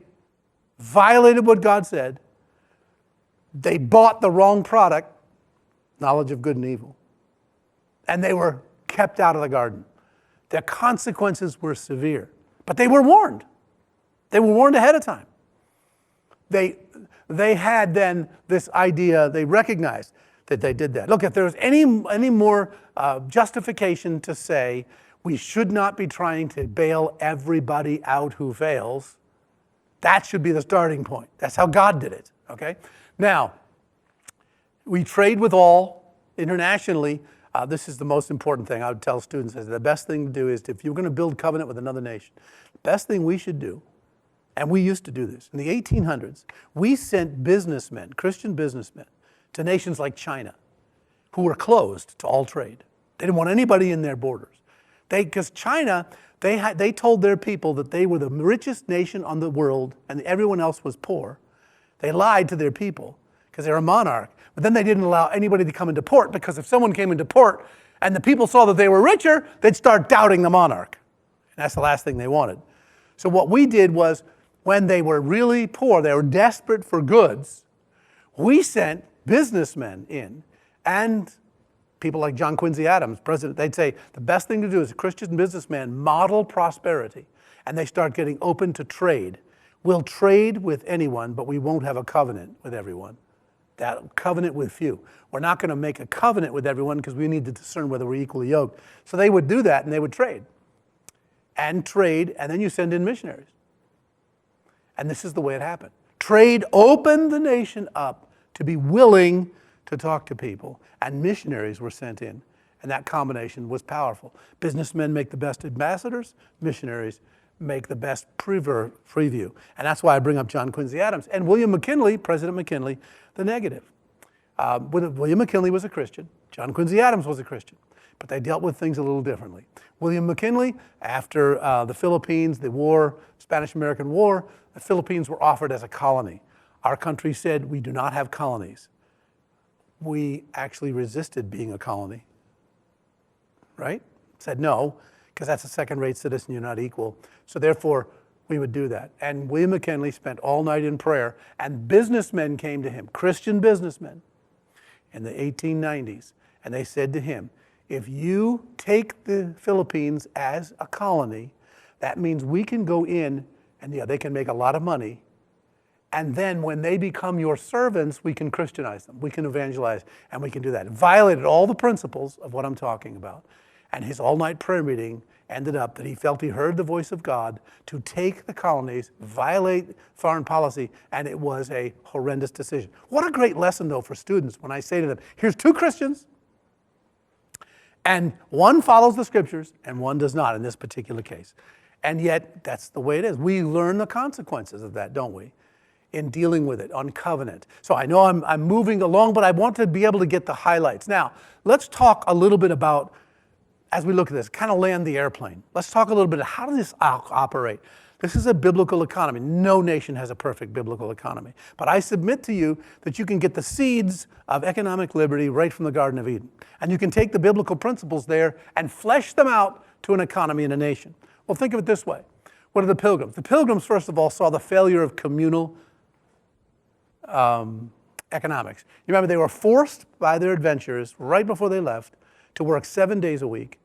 violated what God said, they bought the wrong product, knowledge of good and evil, and they were kept out of the garden. Their consequences were severe, but they were warned. They were warned ahead of time. They had then this idea, they recognized that they did that. Look, if there's any more justification to say we should not be trying to bail everybody out who fails, that should be the starting point. That's how God did it, okay? Now, we trade with all internationally. This is the most important thing I would tell students is the best thing to do is if you're going to build covenant with another nation, the best thing we should do, and we used to do this, in the 1800s, we sent businessmen, Christian businessmen, to nations like China, who were closed to all trade. They didn't want anybody in their borders. Because China, they told their people that they were the richest nation on the world and everyone else was poor. They lied to their people because they were a monarch. But then they didn't allow anybody to come into port because if someone came into port and the people saw that they were richer, they'd start doubting the monarch. And that's the last thing they wanted. So what we did was when they were really poor, they were desperate for goods, we sent businessmen in and people like John Quincy Adams, president, they'd say the best thing to do is a Christian businessman model prosperity and they start getting open to trade. We'll trade with anyone, but we won't have a covenant with everyone. That covenant with few. We're not going to make a covenant with everyone because we need to discern whether we're equally yoked. So they would do that and they would trade. And then you send in missionaries. And this is the way it happened. Trade opened the nation up to be willing to talk to people, and missionaries were sent in. And that combination was powerful. Businessmen make the best ambassadors, missionaries make the best preview. And that's why I bring up John Quincy Adams. And William McKinley, President McKinley, the negative. William McKinley was a Christian. John Quincy Adams was a Christian. But they dealt with things a little differently. William McKinley, after the Philippines, the war, Spanish-American War, the Philippines were offered as a colony. Our country said, we do not have colonies. We actually resisted being a colony, right? Said no, because that's a second-rate citizen, you're not equal. So therefore, we would do that. And William McKinley spent all night in prayer, and businessmen came to him, Christian businessmen, in the 1890s, and they said to him, if you take the Philippines as a colony, that means we can go in, and yeah, they can make a lot of money, and then when they become your servants, we can Christianize them, we can evangelize, and we can do that. It violated all the principles of what I'm talking about. And his all-night prayer meeting ended up that he felt he heard the voice of God to take the colonies, violate foreign policy, and it was a horrendous decision. What a great lesson, though, for students when I say to them, here's two Christians, and one follows the scriptures, and one does not in this particular case. And yet, that's the way it is. We learn the consequences of that, don't we? In dealing with it, on covenant. So I know I'm moving along, but I want to be able to get the highlights. Now, let's talk a little bit about, as we look at this, kind of land the airplane. Let's talk a little bit of how does this operate? This is a biblical economy. No nation has a perfect biblical economy. But I submit to you that you can get the seeds of economic liberty right from the Garden of Eden. And you can take the biblical principles there and flesh them out to an economy in a nation. Well, think of it this way. What are the Pilgrims? The Pilgrims, first of all, saw the failure of communal economics. You remember they were forced by their adventurers right before they left to work 7 days a week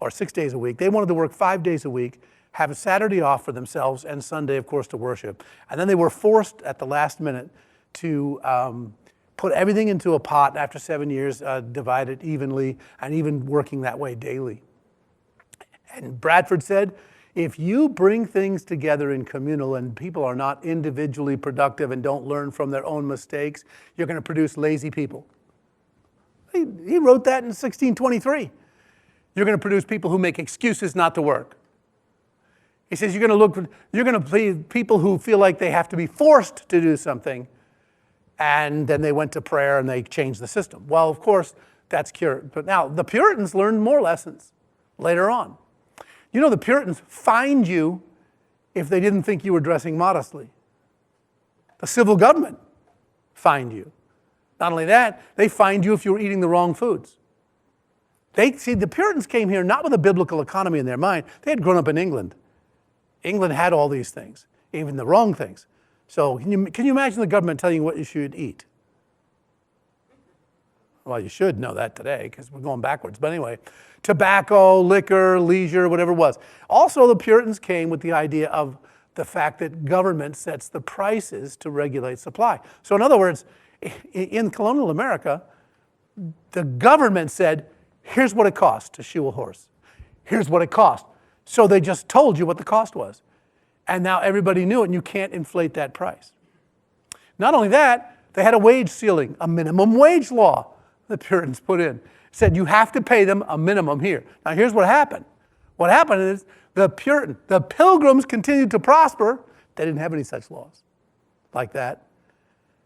or 6 days a week. They wanted to work 5 days a week, have a Saturday off for themselves and Sunday, of course, to worship. And then they were forced at the last minute to put everything into a pot after 7 years, divide it evenly, and even working that way daily. And Bradford said, if you bring things together in communal and people are not individually productive and don't learn from their own mistakes, you're going to produce lazy people. He wrote that in 1623. You're going to produce people who make excuses not to work. He says you're going to please people who feel like they have to be forced to do something, and then they went to prayer and they changed the system. Well, of course, that's cured. But now, the Puritans learned more lessons later on. You know, the Puritans fined you if they didn't think you were dressing modestly. The civil government fined you. Not only that, they fined you if you were eating the wrong foods. The Puritans came here not with a biblical economy in their mind. They had grown up in England. England had all these things, even the wrong things. So can you imagine the government telling you what you should eat? Well, you should know that today because we're going backwards. But anyway, tobacco, liquor, leisure, whatever it was. Also, the Puritans came with the idea of the fact that government sets the prices to regulate supply. So in other words, in colonial America, the government said, here's what it costs to shoe a horse. Here's what it costs. So they just told you what the cost was. And now everybody knew it, and you can't inflate that price. Not only that, they had a wage ceiling, a minimum wage law the Puritans put in. It said you have to pay them a minimum here. Now here's what happened. What happened is the Pilgrims continued to prosper. They didn't have any such laws like that.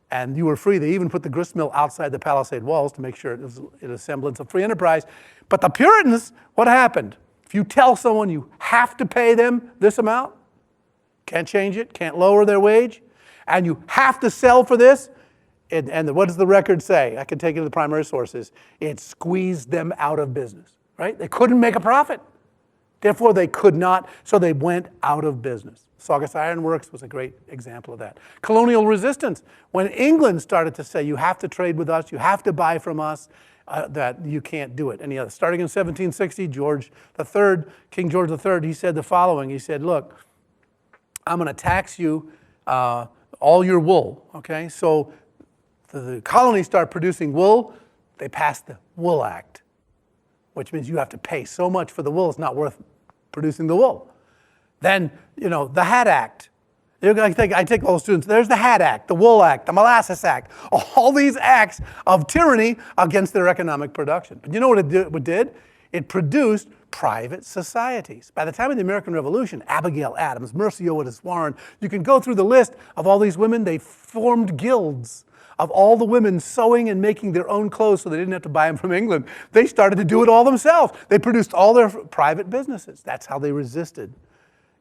And you were free. They even put the grist mill outside the palisade walls to make sure it was a semblance of free enterprise. But the Puritans, what happened? If you tell someone you have to pay them this amount, can't change it, can't lower their wage, and you have to sell for this, and what does the record say? I can take it to the primary sources. It squeezed them out of business, right? They couldn't make a profit. Therefore, they could not, so they went out of business. Saugus Iron Works was a great example of that. Colonial resistance. When England started to say, you have to trade with us, you have to buy from us, that you can't do it any other. Starting in 1760, King George III, he said the following. He said, look, I'm going to tax you all your wool, okay? So the colonies start producing wool. They passed the Wool Act, which means you have to pay so much for the wool, it's not worth producing the wool. Then, the Hat Act. I take all the students, there's the Hat Act, the Wool Act, the Molasses Act, all these acts of tyranny against their economic production. But you know what it did? It produced private societies. By the time of the American Revolution, Abigail Adams, Mercy Otis Warren, you can go through the list of all these women. They formed guilds of all the women sewing and making their own clothes so they didn't have to buy them from England. They started to do it all themselves. They produced all their private businesses. That's how they resisted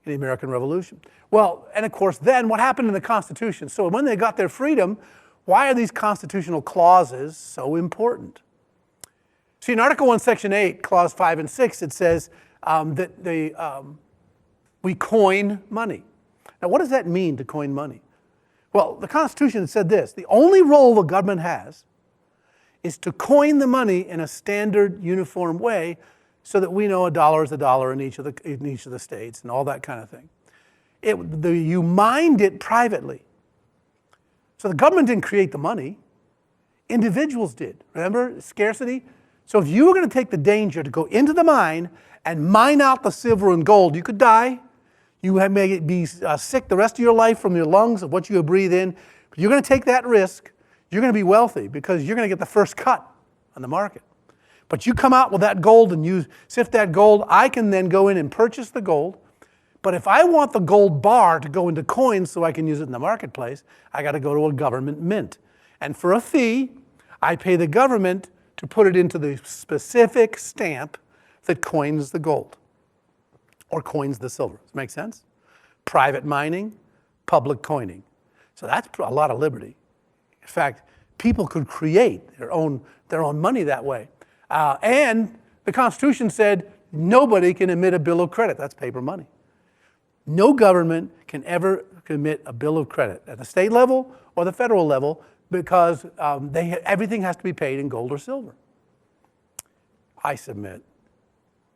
in the American Revolution. Well, and of course, then what happened in the Constitution? So when they got their freedom, why are these constitutional clauses so important? See, in Article 1, Section 8, Clause 5 and 6, it says that we coin money. Now, what does that mean to coin money? Well, the Constitution said this: the only role the government has is to coin the money in a standard, uniform way so that we know a dollar is a dollar in each of the states and all that kind of thing. You mined it privately. So the government didn't create the money. Individuals did. Remember, scarcity? So if you were going to take the danger to go into the mine and mine out the silver and gold, you could die. You may be sick the rest of your life from your lungs of what you breathe in. But you're going to take that risk. You're going to be wealthy because you're going to get the first cut on the market. But you come out with that gold and you sift that gold. I can then go in and purchase the gold. But if I want the gold bar to go into coins so I can use it in the marketplace, I got to go to a government mint. And for a fee, I pay the government to put it into the specific stamp that coins the gold or coins the silver. Does that make sense? Private mining, public coining. So that's a lot of liberty. In fact, people could create their own money that way. And the Constitution said nobody can emit a bill of credit. That's paper money. No government can ever emit a bill of credit at the state level or the federal level because everything has to be paid in gold or silver. I submit,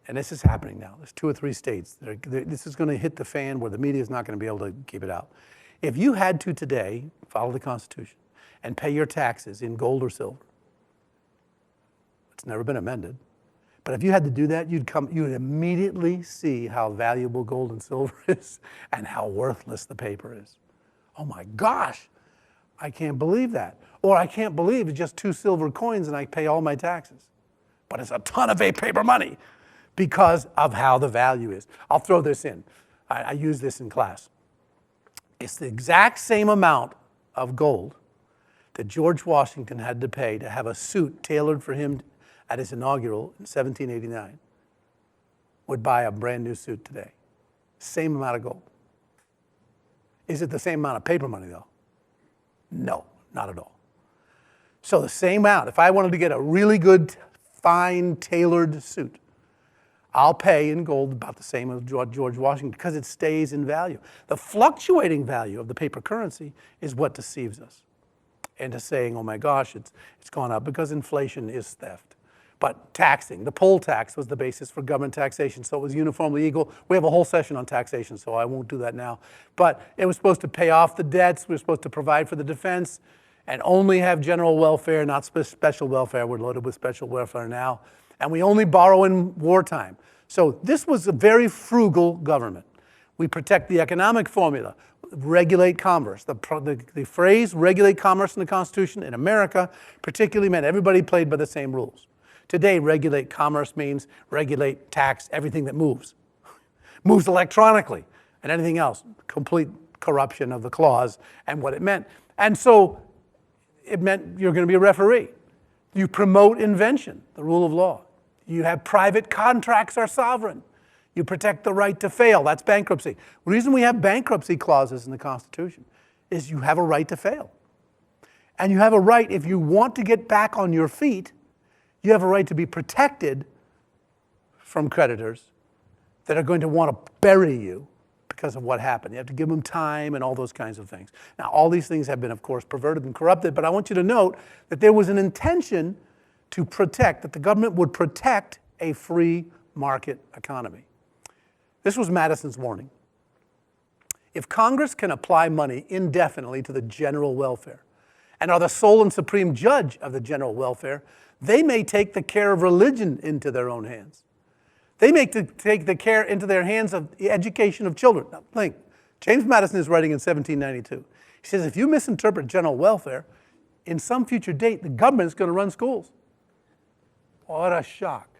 and this is happening now. There's 2 or 3 states. This is going to hit the fan where the media is not going to be able to keep it out. If you had to today follow the Constitution and pay your taxes in gold or silver, it's never been amended. But if you had to do that, you would immediately see how valuable gold and silver is and how worthless the paper is. Oh my gosh, I can't believe that. Or I can't believe it's just 2 silver coins and I pay all my taxes. But it's a ton of paper money. because of how the value is. I'll throw this in. I use this in class. It's the exact same amount of gold that George Washington had to pay to have a suit tailored for him at his inaugural in 1789 would buy a brand new suit today. Same amount of gold. Is it the same amount of paper money, though? No, not at all. So the same amount, if I wanted to get a really good, fine, tailored suit, I'll pay in gold about the same as George Washington because it stays in value. The fluctuating value of the paper currency is what deceives us into saying, oh my gosh, it's gone up because inflation is theft. But taxing, the poll tax was the basis for government taxation, so it was uniformly equal. We have a whole session on taxation, so I won't do that now. But it was supposed to pay off the debts, we were supposed to provide for the defense, and only have general welfare, not special welfare. We're loaded with special welfare now. And we only borrow in wartime. So this was a very frugal government. We protect the economic formula, regulate commerce. The phrase regulate commerce in the Constitution in America particularly meant everybody played by the same rules. Today, regulate commerce means regulate, tax, everything that moves. Moves electronically, and anything else. Complete corruption of the clause and what it meant. And so it meant you're going to be a referee. You promote invention, the rule of law. You have private contracts are sovereign. You protect the right to fail. That's bankruptcy. The reason we have bankruptcy clauses in the Constitution is you have a right to fail. And you have a right, if you want to get back on your feet, you have a right to be protected from creditors that are going to want to bury you because of what happened. You have to give them time and all those kinds of things. Now, all these things have been, of course, perverted and corrupted, but I want you to note that there was an intention to protect, that the government would protect a free market economy. This was Madison's warning. If Congress can apply money indefinitely to the general welfare and are the sole and supreme judge of the general welfare, they may take the care of religion into their own hands. They may take the care into their hands of the education of children. Now, think, James Madison is writing in 1792. He says, if you misinterpret general welfare, in some future date, the government is going to run schools. What a shock.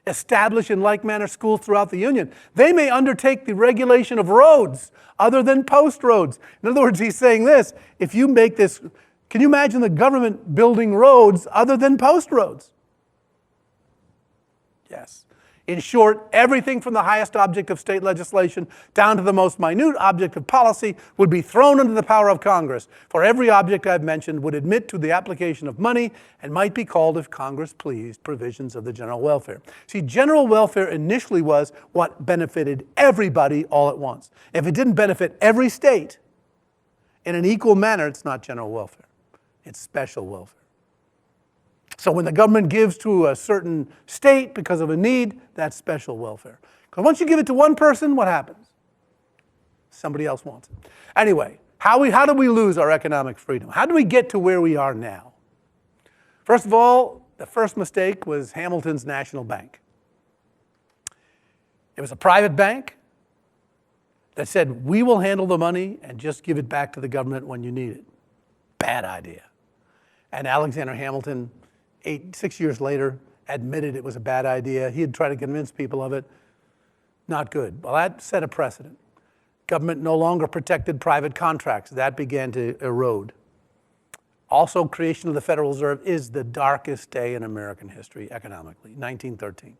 Establish in like manner schools throughout the Union. They may undertake the regulation of roads other than post roads. In other words, he's saying this, if you make this, can you imagine the government building roads other than post roads? Yes. In short, everything from the highest object of state legislation down to the most minute object of policy would be thrown under the power of Congress. For every object I've mentioned would admit to the application of money and might be called, if Congress pleased, provisions of the general welfare. See, general welfare initially was what benefited everybody all at once. If it didn't benefit every state in an equal manner, it's not general welfare. It's special welfare. So when the government gives to a certain state because of a need, that's special welfare. Because once you give it to one person, what happens? Somebody else wants it. Anyway, how do we lose our economic freedom? How do we get to where we are now? First of all, the first mistake was Hamilton's National Bank. It was a private bank that said, we will handle the money and just give it back to the government when you need it. Bad idea. And Alexander Hamilton, 6 years later, admitted it was a bad idea. He had tried to convince people of it. Not good. Well, that set a precedent. Government no longer protected private contracts. That began to erode. Also, creation of the Federal Reserve is the darkest day in American history economically, 1913.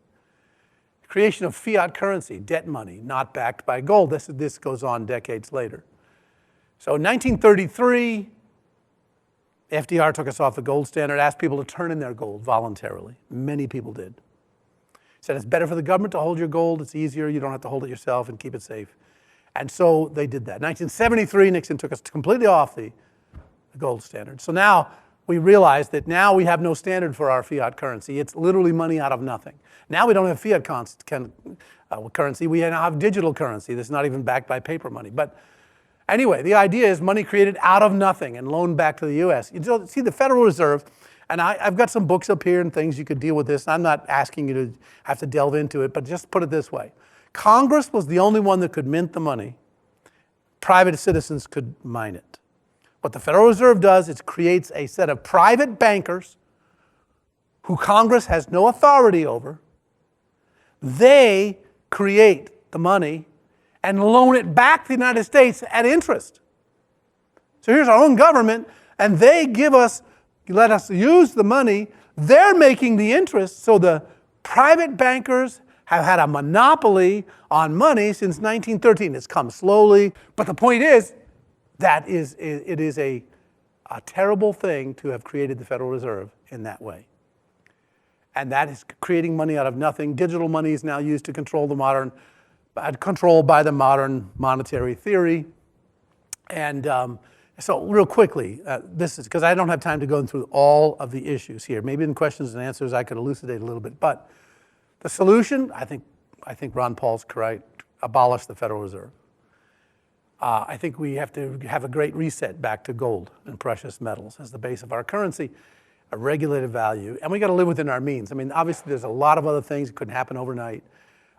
Creation of fiat currency, debt money, not backed by gold. This goes on decades later. So in 1933, FDR took us off the gold standard, asked people to turn in their gold voluntarily. Many people did. Said it's better for the government to hold your gold. It's easier. You don't have to hold it yourself and keep it safe. And so they did that. 1973, Nixon took us completely off the gold standard. So now we realize that now we have no standard for our fiat currency. It's literally money out of nothing. Now we don't have fiat currency. We now have digital currency that's not even backed by paper money. But anyway, the idea is money created out of nothing and loaned back to the U.S. You see, the Federal Reserve, and I've got some books up here and things you could deal with this. I'm not asking you to have to delve into it, but just put it this way. Congress was the only one that could mint the money. Private citizens could mine it. What the Federal Reserve does is creates a set of private bankers who Congress has no authority over. They create the money and loan it back to the United States at interest. So here's our own government, and they let us use the money. They're making the interest, so the private bankers have had a monopoly on money since 1913. It's come slowly, but the point is that it is a terrible thing to have created the Federal Reserve in that way. And that is creating money out of nothing. Digital money is now used to controlled by the modern monetary theory. And so real quickly, this is, because I don't have time to go through all of the issues here. Maybe in questions and answers I could elucidate a little bit. But the solution, I think Ron Paul's correct, abolish the Federal Reserve. I think we have to have a great reset back to gold and precious metals as the base of our currency, a regulated value, and we got to live within our means. I mean, obviously there's a lot of other things that couldn't happen overnight,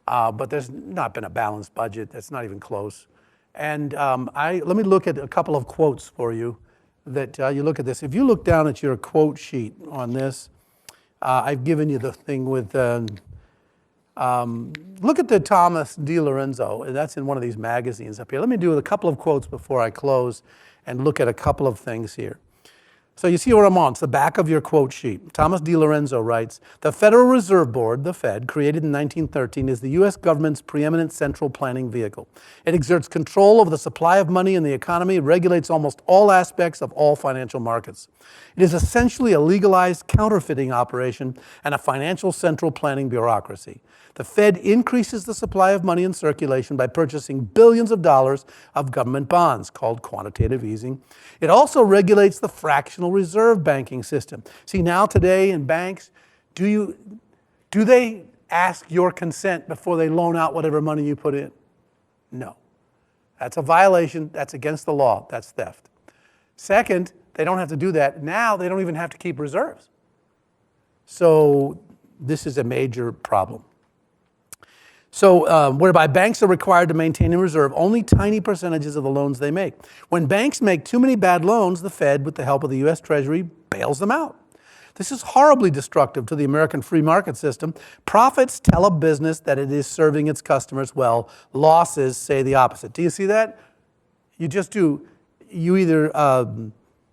but there's not been a balanced budget. That's not even close. And let me look at a couple of quotes for you that you look at this. If you look down at your quote sheet on this, I've given you the thing with, look at the Thomas DiLorenzo, and that's in one of these magazines up here. Let me do a couple of quotes before I close and look at a couple of things here. So you see what I'm on. It's the back of your quote sheet. Thomas DiLorenzo writes, "The Federal Reserve Board, the Fed, created in 1913, is the U.S. government's preeminent central planning vehicle. It exerts control over the supply of money in the economy, regulates almost all aspects of all financial markets. It is essentially a legalized counterfeiting operation and a financial central planning bureaucracy. The Fed increases the supply of money in circulation by purchasing billions of dollars of government bonds, called quantitative easing. It also regulates the fractional reserve banking system." See, now today in banks, do they ask your consent before they loan out whatever money you put in? No. That's a violation. That's against the law. That's theft. Second, they don't have to do that. Now they don't even have to keep reserves. So this is a major problem. So whereby banks are required to maintain in reserve only tiny percentages of the loans they make. When banks make too many bad loans, the Fed, with the help of the U.S. Treasury, bails them out. This is horribly destructive to the American free market system. Profits tell a business that it is serving its customers well. Losses say the opposite. Do you see that? You just do. You either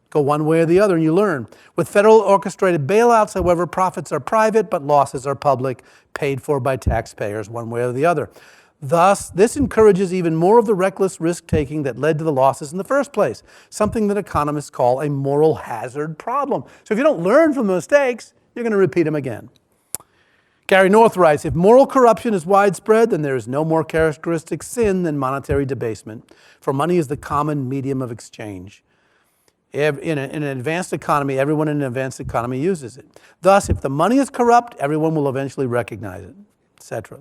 go one way or the other and you learn. With federal orchestrated bailouts, however, profits are private, but losses are public, paid for by taxpayers one way or the other. Thus, this encourages even more of the reckless risk-taking that led to the losses in the first place, something that economists call a moral hazard problem. So if you don't learn from the mistakes, you're going to repeat them again. Gary North writes, "If moral corruption is widespread, then there is no more characteristic sin than monetary debasement, for money is the common medium of exchange. In an advanced economy, everyone in an advanced economy uses it. Thus, if the money is corrupt, everyone will eventually recognize it," etc.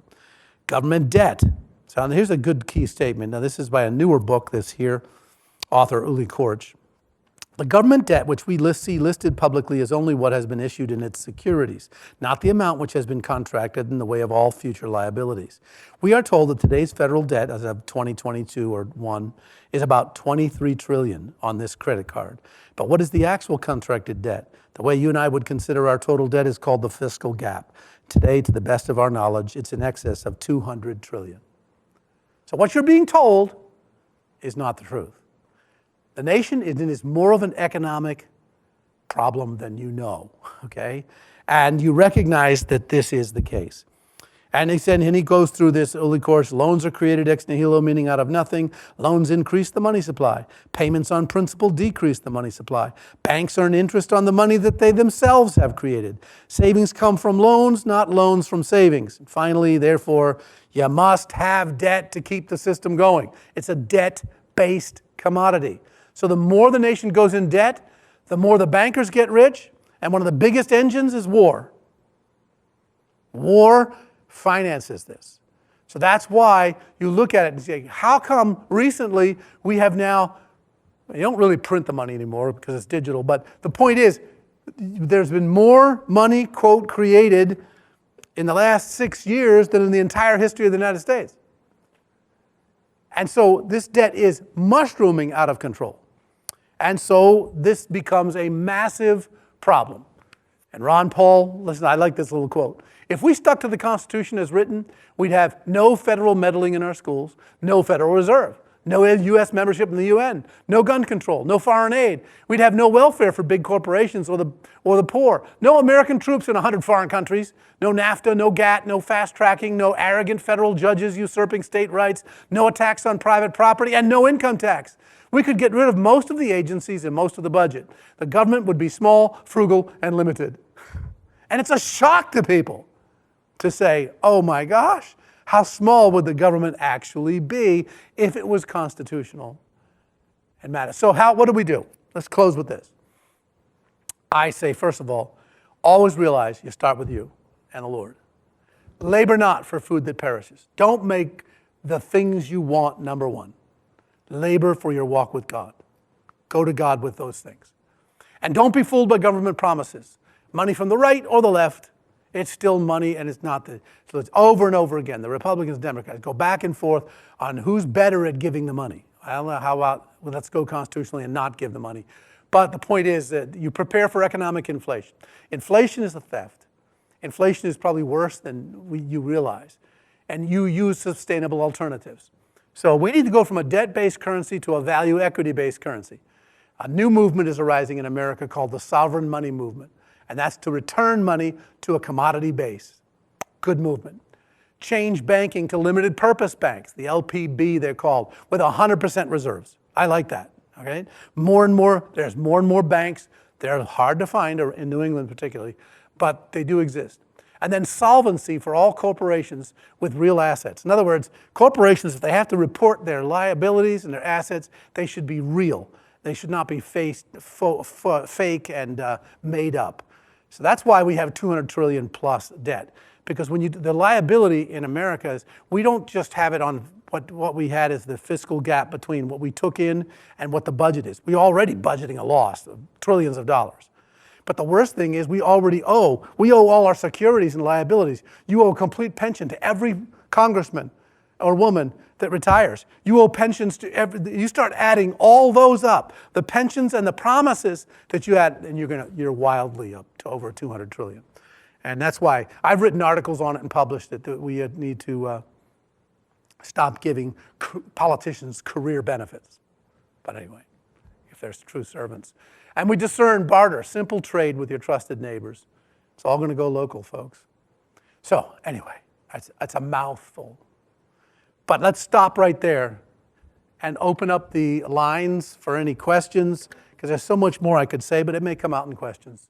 Government debt. So here's a good key statement. Now, this is by a newer book, this here, author Uli Korch. "The government debt, which we see listed publicly, is only what has been issued in its securities, not the amount which has been contracted in the way of all future liabilities. We are told that today's federal debt, as of 2022 or 1, is about $23 trillion on this credit card. But what is the actual contracted debt? The way you and I would consider our total debt is called the fiscal gap. Today, to the best of our knowledge, it's in excess of $200 trillion. So what you're being told is not the truth. The nation is more of an economic problem than you know, okay? And you recognize that this is the case. And he said, and he goes through this early course, loans are created ex nihilo, meaning out of nothing. Loans increase the money supply. Payments on principal decrease the money supply. Banks earn interest on the money that they themselves have created. Savings come from loans, not loans from savings. And finally, therefore, you must have debt to keep the system going. It's a debt-based commodity. So the more the nation goes in debt, the more the bankers get rich, and one of the biggest engines is war. War finances this. So that's why you look at it and say, how come recently we have now, you don't really print the money anymore because it's digital, but the point is, there's been more money, quote, created in the last 6 years than in the entire history of the United States. And so this debt is mushrooming out of control. And so this becomes a massive problem. And Ron Paul, listen, I like this little quote. If we stuck to the Constitution as written, we'd have no federal meddling in our schools, no Federal Reserve, no U.S. membership in the UN, no gun control, no foreign aid. We'd have no welfare for big corporations or the poor, no American troops in 100 foreign countries, no NAFTA, no GATT, no fast tracking, no arrogant federal judges usurping state rights, no attacks on private property, and no income tax. We could get rid of most of the agencies and most of the budget. The government would be small, frugal, and limited. And it's a shock to people to say, oh my gosh, how small would the government actually be if it was constitutional and matter? So what do we do? Let's close with this. I say, first of all, always realize you start with you and the Lord. Labor not for food that perishes. Don't make the things you want number one. Labor for your walk with God. Go to God with those things. And don't be fooled by government promises. Money from the right or the left, it's still money and it's not so it's over and over again. The Republicans, Democrats go back and forth on who's better at giving the money. I don't know how about, well, let's go constitutionally and not give the money. But the point is that you prepare for economic inflation. Inflation is a theft. Inflation is probably worse than you realize. And you use sustainable alternatives. So we need to go from a debt-based currency to a value equity-based currency. A new movement is arising in America called the sovereign money movement. And that's to return money to a commodity base. Good movement. Change banking to limited purpose banks, the LPB they're called, with 100% reserves. I like that, okay? There's more and more banks. They're hard to find, in New England particularly, but they do exist. And then solvency for all corporations with real assets. In other words, corporations, if they have to report their liabilities and their assets, they should be real. They should not be fake and made up. So that's why we have 200 trillion plus debt. Because the liability in America is, we don't just have it on what we had as the fiscal gap between what we took in and what the budget is. We're already budgeting a loss of trillions of dollars. But the worst thing is we owe all our securities and liabilities. You owe a complete pension to every congressman or woman that retires. You owe pensions to you start adding all those up, the pensions and the promises that you had, and you're wildly up to over 200 trillion. And that's why I've written articles on it and published it, that we need to stop giving politicians career benefits. But anyway, if they're true servants. And we discern barter, simple trade with your trusted neighbors. It's all going to go local, folks. So anyway, that's a mouthful. But let's stop right there and open up the lines for any questions, because there's so much more I could say, but it may come out in questions.